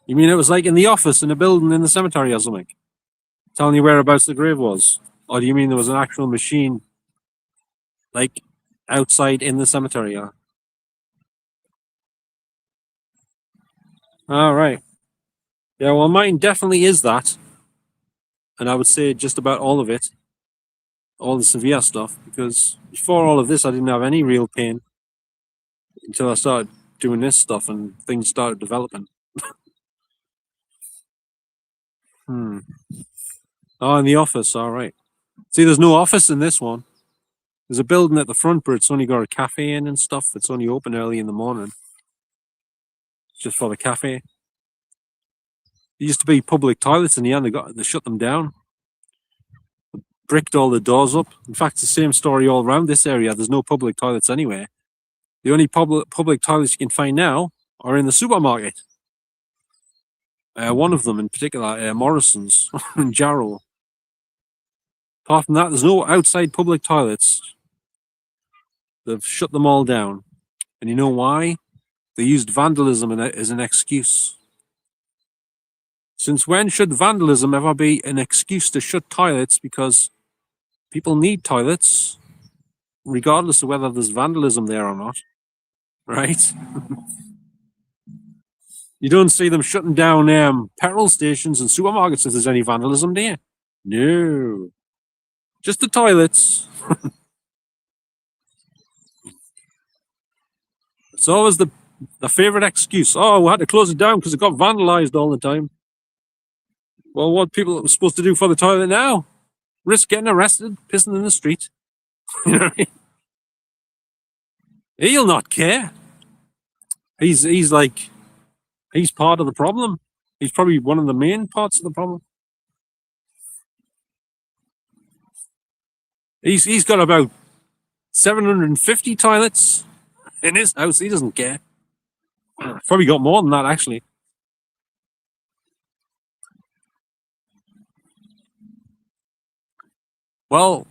You mean it was like in the office in a building in the cemetery or something? Telling you whereabouts the grave was? Or do you mean there was an actual machine like outside in the cemetery? Yeah. All right. Yeah, well, mine definitely is that. And I would say just about all of it, all the severe stuff, because before all of this, I didn't have any real pain until I started doing this stuff and things started developing. Hmm. Oh, in the office. All right. See, there's no office in this one. There's a building at the front, but it's only got a cafe in and stuff. It's only open early in the morning, just for the cafe. There used to be public toilets in the end. They shut them down, bricked all the doors up. In fact, it's the same story all around this area. There's no public toilets anywhere. The only public toilets you can find now are in the supermarket. One of them in particular, Morrison's in Jarrow. Apart from that, there's no outside public toilets. They've shut them all down. And you know why? They used vandalism as an excuse. Since when should vandalism ever be an excuse to shut toilets? Because people need toilets, regardless of whether there's vandalism there or not. Right? You don't see them shutting down petrol stations and supermarkets if there's any vandalism there. No. Just the toilets. It's always the favourite excuse. Oh, we had to close it down because it got vandalised all the time. Well, what people are supposed to do for the toilet now? Risk getting arrested, pissing in the street. You know what I mean? He'll not care. He's part of the problem. He's probably one of the main parts of the problem. He's got about 750 toilets in his house. He doesn't care. Probably got more than that, actually. Well,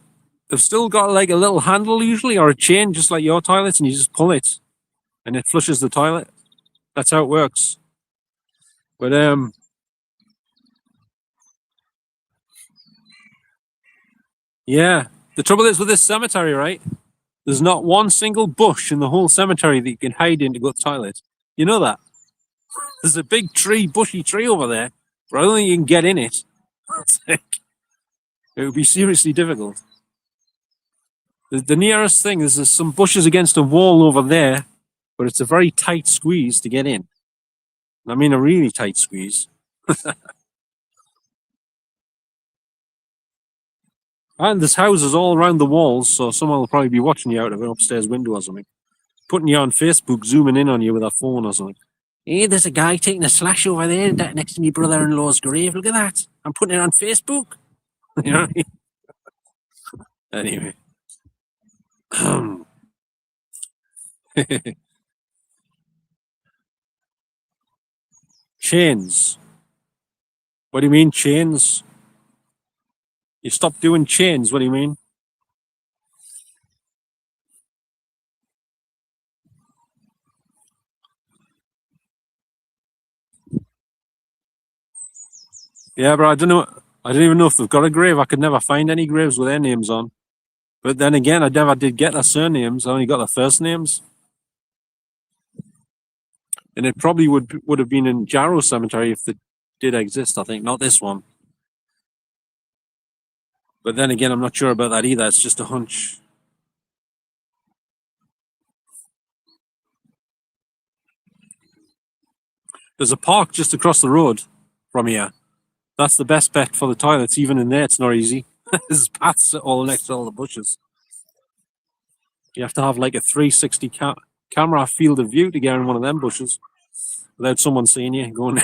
they've still got like a little handle usually, or a chain, just like your toilets, and you just pull it, and it flushes the toilet. That's how it works. But yeah. The trouble is with this cemetery, right? There's not one single bush in the whole cemetery that you can hide in to go to the toilet. You know that? There's a big tree, bushy tree over there, but I don't think you can get in it. It would be seriously difficult. The nearest thing is there's some bushes against a wall over there, but it's a very tight squeeze to get in. I mean a really tight squeeze. And there's houses all around the walls, so someone will probably be watching you out of an upstairs window or something. Putting you on Facebook, zooming in on you with a phone or something. Hey, there's a guy taking a slash over there next to my brother-in-law's grave. Look at that. I'm putting it on Facebook. You know what I mean? Anyway. Chains. What do you mean, chains? You stopped doing chains, what do you mean? Yeah, but I don't know. I don't even know if they've got a grave. I could never find any graves with their names on. But then again, I never did get their surnames. I only got their first names. And it probably would have been in Jarrow Cemetery if they did exist, I think. Not this one. But then again, I'm not sure about that either. It's just a hunch. There's a park just across the road from here. That's the best bet for the toilets. Even in there, it's not easy. There's paths all next to all the bushes. You have to have like a 360 camera field of view to get in one of them bushes without someone seeing you going.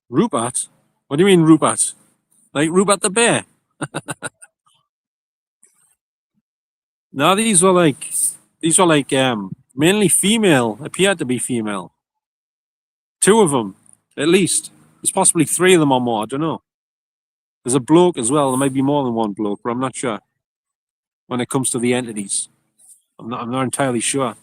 Rupert? What do you mean Rupert? Like Rupert the bear? No, these were like Mainly female, appeared to be female. Two of them, at least. There's possibly three of them or more, I don't know. There's a bloke as well, there might be more than one bloke, but I'm not sure when it comes to the entities. I'm not entirely sure.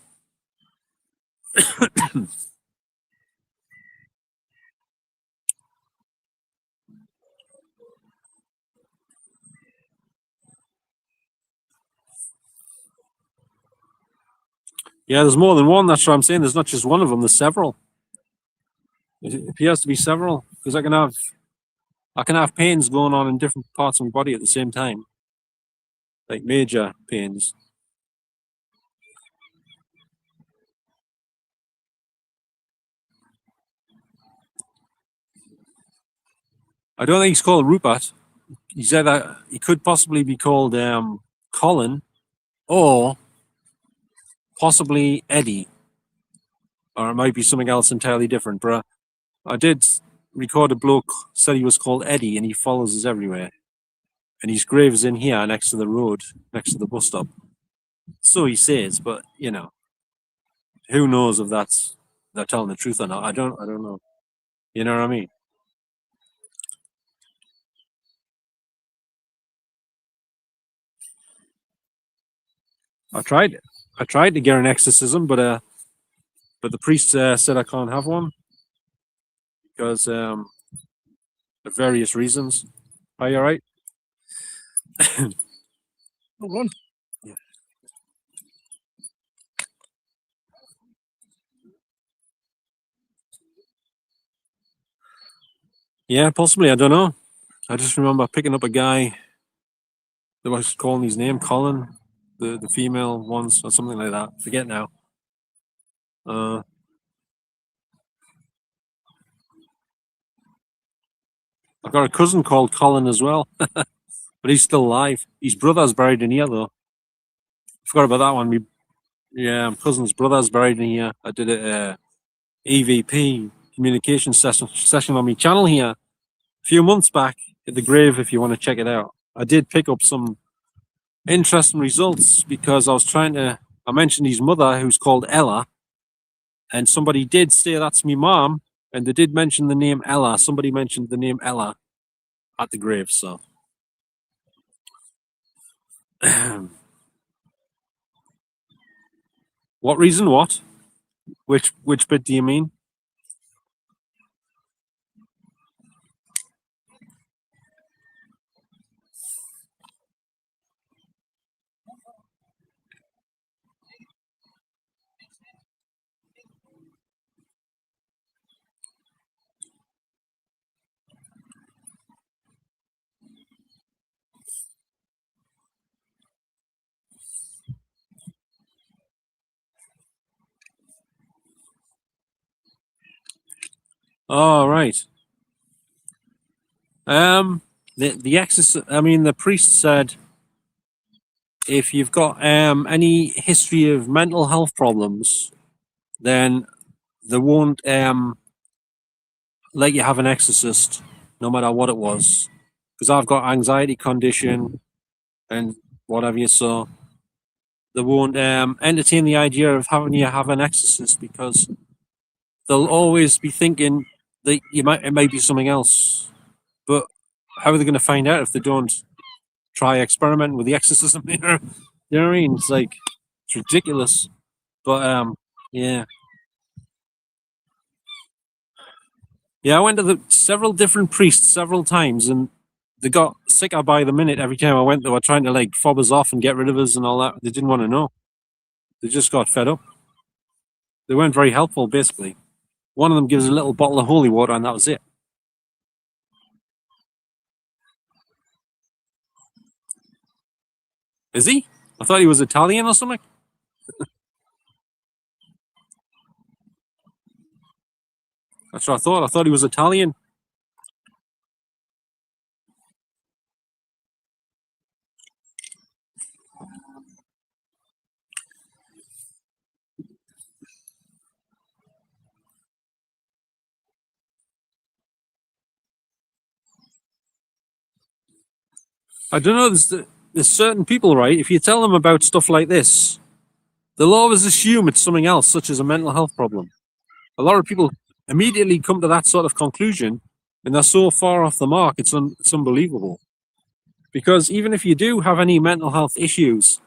Yeah, there's more than one, that's what I'm saying. There's not just one of them, there's several. It appears to be several, because I can have pains going on in different parts of my body at the same time. Like major pains. I don't think he's called Rupert. He said that he could possibly be called Colin or possibly Eddie. Or it might be something else entirely different. But I did record a bloke said he was called Eddie and he follows us everywhere. And his grave is in here next to the road, next to the bus stop. So he says, but you know, who knows if they're telling the truth or not. I don't know. You know what I mean? I tried to get an exorcism, but the priest said I can't have one because of various reasons. Are you all right? Hold on. Yeah. Yeah, possibly. I don't know. I just remember picking up a guy that was calling his name Colin, the female ones or something like that. Forget now. I've got a cousin called Colin as well, but he's still alive. His brother's buried in here though. Forgot about that one. Yeah, my cousin's brother's buried in here. I did a EVP communication session on my channel here a few months back at the grave. If you want to check it out, I did pick up some interesting results because I mentioned his mother who's called Ella, and somebody did say that's me mom, and they did mention the name Ella. Somebody mentioned the name Ella at the grave. So, what reason? What? Which bit do you mean? Oh, right. Um, the exorcist. I mean, the priest said if you've got any history of mental health problems, then they won't let you have an exorcist, no matter what it was. Because I've got anxiety condition and whatever you so they won't entertain the idea of having you have an exorcist because they'll always be thinking that it might be something else. But how are they going to find out if they don't try experimenting with the exorcism? You know what I mean? It's like it's ridiculous. But yeah, yeah. I went to several different priests several times, and they got sicker by the minute every time I went. They were trying to like fob us off and get rid of us and all that. They didn't want to know. They just got fed up. They weren't very helpful, basically. One of them gives a little bottle of holy water, and that was it. Is he? I thought he was Italian or something. That's what I thought. I thought he was Italian. I don't know. There's certain people, right? If you tell them about stuff like this, they'll always assume it's something else, such as a mental health problem. A lot of people immediately come to that sort of conclusion, and they're so far off the mark, it's unbelievable. Because even if you do have any mental health issues,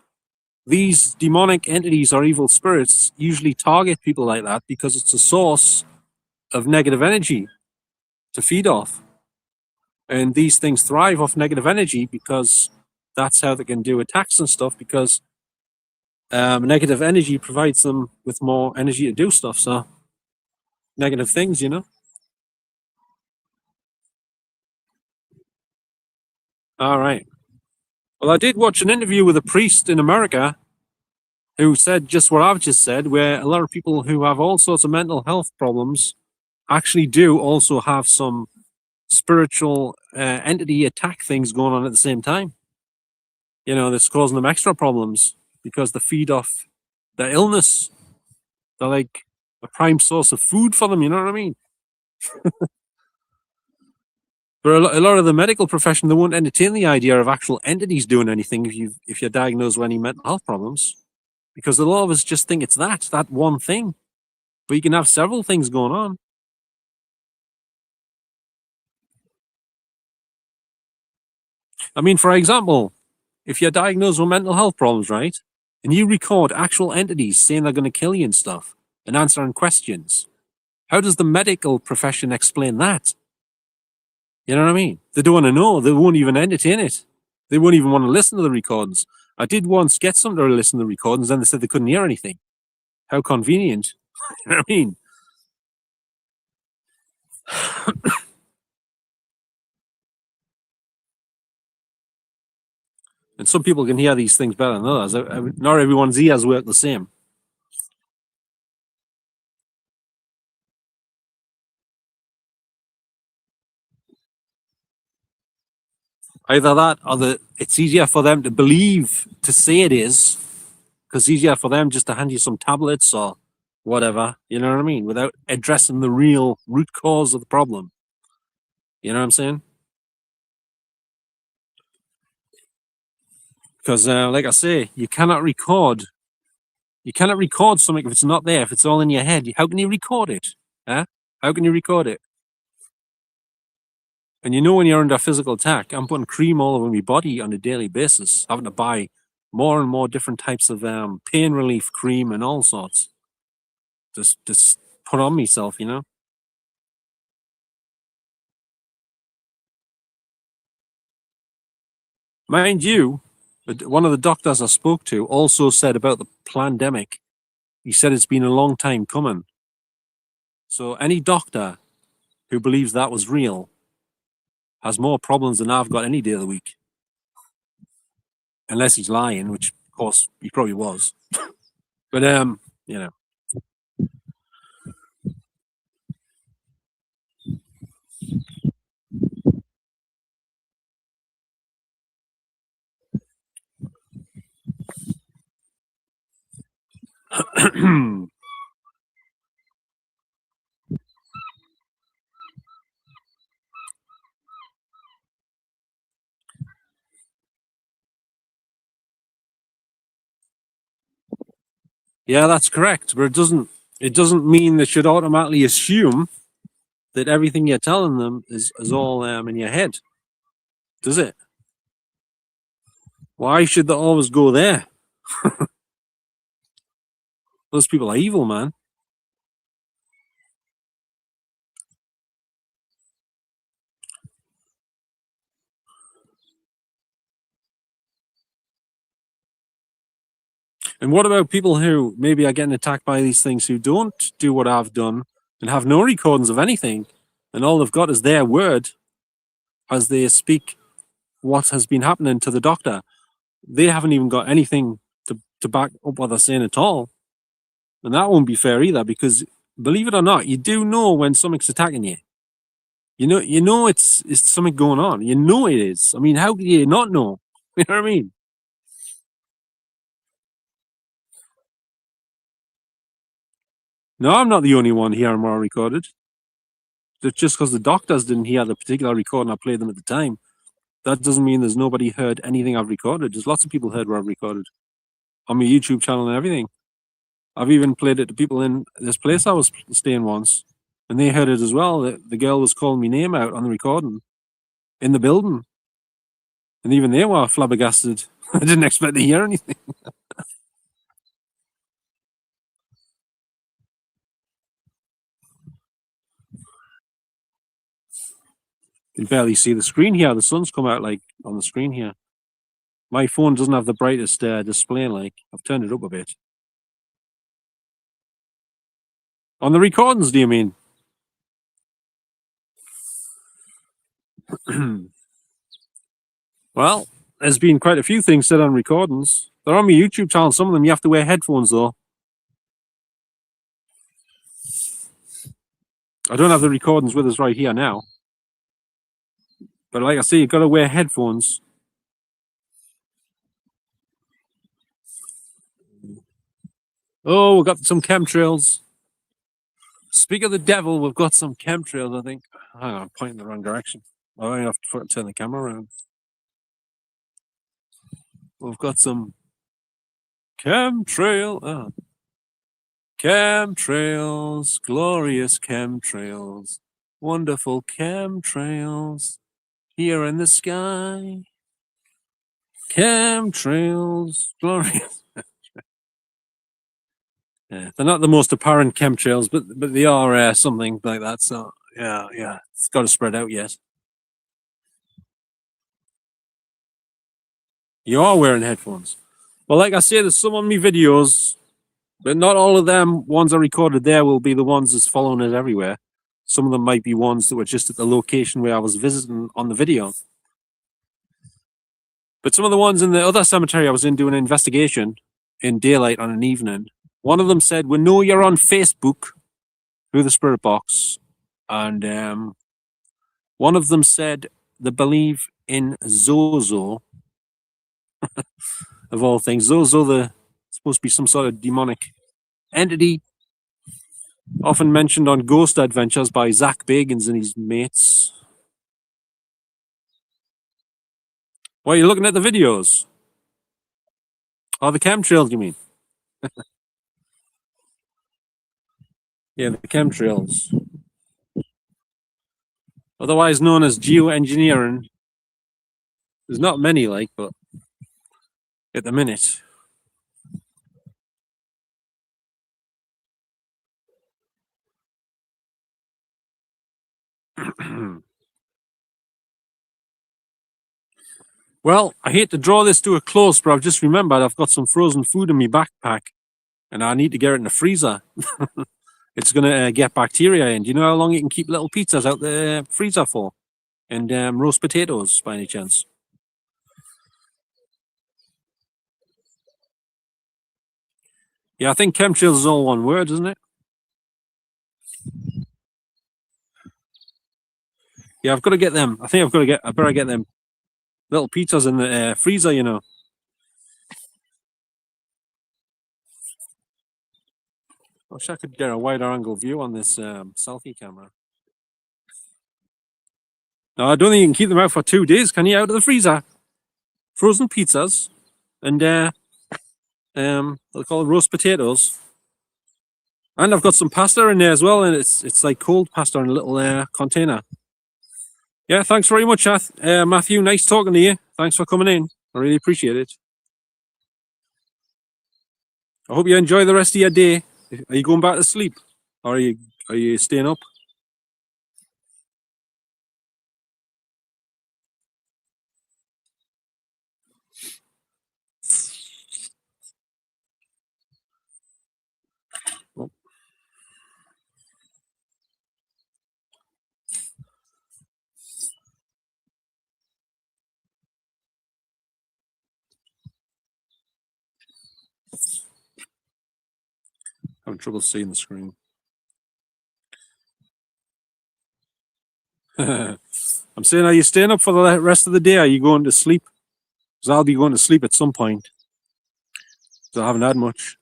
these demonic entities or evil spirits usually target people like that because it's a source of negative energy to feed off. And these things thrive off negative energy because that's how they can do attacks and stuff, because negative energy provides them with more energy to do stuff. So, negative things, you know. All right. Well, I did watch an interview with a priest in America who said just what I've just said, where a lot of people who have all sorts of mental health problems actually do also have some spiritual entity attack things going on at the same time. You know, that's causing them extra problems because they feed off their illness. They're like a prime source of food for them, you know what I mean? But a lot of the medical profession, they won't entertain the idea of actual entities doing anything if you're diagnosed with any mental health problems, because they'll always just think it's that one thing. But you can have several things going on. I mean, for example, if you're diagnosed with mental health problems, right, and you record actual entities saying they're going to kill you and stuff and answering questions, how does the medical profession explain that? You know what I mean? They don't want to know. They won't even entertain it. They won't even want to listen to the recordings. I did once get some to listen to the recordings, and they said they couldn't hear anything. How convenient. You know what I mean? And some people can hear these things better than others. Not everyone's ears work the same. Either that or it's easier for them to believe, to say it is, because it's easier for them just to hand you some tablets or whatever, you know what I mean, without addressing the real root cause of the problem. You know what I'm saying? Because, like I say, you cannot record something if it's not there, if it's all in your head. How can you record it? Huh? How can you record it? And you know, when you're under physical attack, I'm putting cream all over my body on a daily basis, having to buy more and more different types of pain relief cream and all sorts. Just put on myself, you know. Mind you, one of the doctors I spoke to also said about the pandemic, he said it's been a long time coming. So any doctor who believes that was real has more problems than I've got any day of the week. Unless he's lying, which of course he probably was. But you know. Yeah, that's correct. But it doesn't mean they should automatically assume that everything you're telling them is all in your head. Does it? Why should they always go there? Those people are evil, man. And what about people who maybe are getting attacked by these things who don't do what I've done and have no recordings of anything, and all they've got is their word as they speak what has been happening to the doctor? They haven't even got anything to back up what they're saying at all. And that won't be fair either, because believe it or not, you do know when something's attacking you. You know it's something going on. You know it is. I mean, how can you not know? You know what I mean? No, I'm not the only one hearing what I recorded. Just because the doctors didn't hear the particular recording, I played them at the time, that doesn't mean there's nobody heard anything I've recorded. There's lots of people heard what I've recorded on my YouTube channel and everything. I've even played it to people in this place I was staying once, and they heard it as well. The girl was calling my name out on the recording in the building, and even they were flabbergasted. I didn't expect to hear anything. You can barely see the screen here. The sun's come out like on the screen here. My phone doesn't have the brightest display. Like I've turned it up a bit. On the recordings, do you mean? Well, there's been quite a few things said on recordings. They're on my YouTube channel. Some of them you have to wear headphones though. I don't have the recordings with us right here now. But like I say, you've got to wear headphones. Oh, we've got some chemtrails. Speak of the devil, we've got some chemtrails, I think. Hang on, I'm pointing in the wrong direction. I have to turn the camera around. We've got some chemtrail. Oh. Chemtrails, glorious chemtrails, wonderful chemtrails here in the sky. Chemtrails, glorious. Yeah, they're not the most apparent chemtrails, but they are something like that. So yeah, it's got to spread out yet. You are wearing headphones. Well, like I say, there's some on me videos, but not all of them ones I recorded there will be the ones that's following it everywhere. Some of them might be ones that were just at the location where I was visiting on the video. But some of the ones in the other cemetery I was in doing an investigation in daylight on an evening, one of them said, "We know you're on Facebook through the spirit box." And one of them said they believe in Zozo, of all things. Zozo, the supposed to be some sort of demonic entity, often mentioned on Ghost Adventures by Zach Bagans and his mates. Why are you looking at the videos? Oh, the chemtrails, you mean? Yeah, the chemtrails. Otherwise known as geoengineering. There's not many, like, but at the minute. Well, I hate to draw this to a close, but I've just remembered I've got some frozen food in my backpack, and I need to get it in the freezer. It's going to get bacteria in. Do you know how long you can keep little pizzas out the freezer for? And roast potatoes, by any chance? Yeah, I think chemtrails is all one word, isn't it? Yeah, I've got to get them. I think I better get them little pizzas in the freezer, you know. I wish I could get a wider angle view on this selfie camera. No, I don't think you can keep them out for 2 days, can you, out of the freezer? Frozen pizzas and they'll call it roast potatoes. And I've got some pasta in there as well, and it's like cold pasta in a little container. Yeah, thanks very much, Matthew. Nice talking to you. Thanks for coming in. I really appreciate it. I hope you enjoy the rest of your day. Are you going back to sleep, or are you staying up? Oh, having trouble seeing the screen. I'm saying, are you staying up for the rest of the day? Are you going to sleep? Because I'll be going to sleep at some point. So I haven't had much.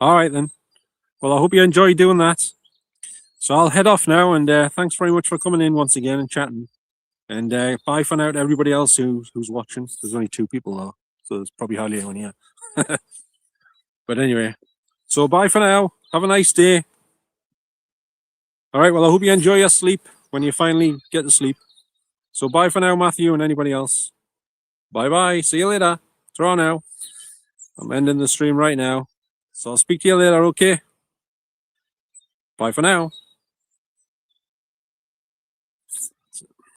All right then. Well, I hope you enjoyed doing that. So I'll head off now, and thanks very much for coming in once again and chatting. And bye for now to everybody else who's watching. There's only 2 people though, so there's probably hardly anyone here. But anyway, so bye for now. Have a nice day. All right, well, I hope you enjoy your sleep when you finally get to sleep. So bye for now, Matthew, and anybody else. Bye-bye. See you later. Throw now. I'm ending the stream right now. So I'll speak to you later, okay? Bye for now.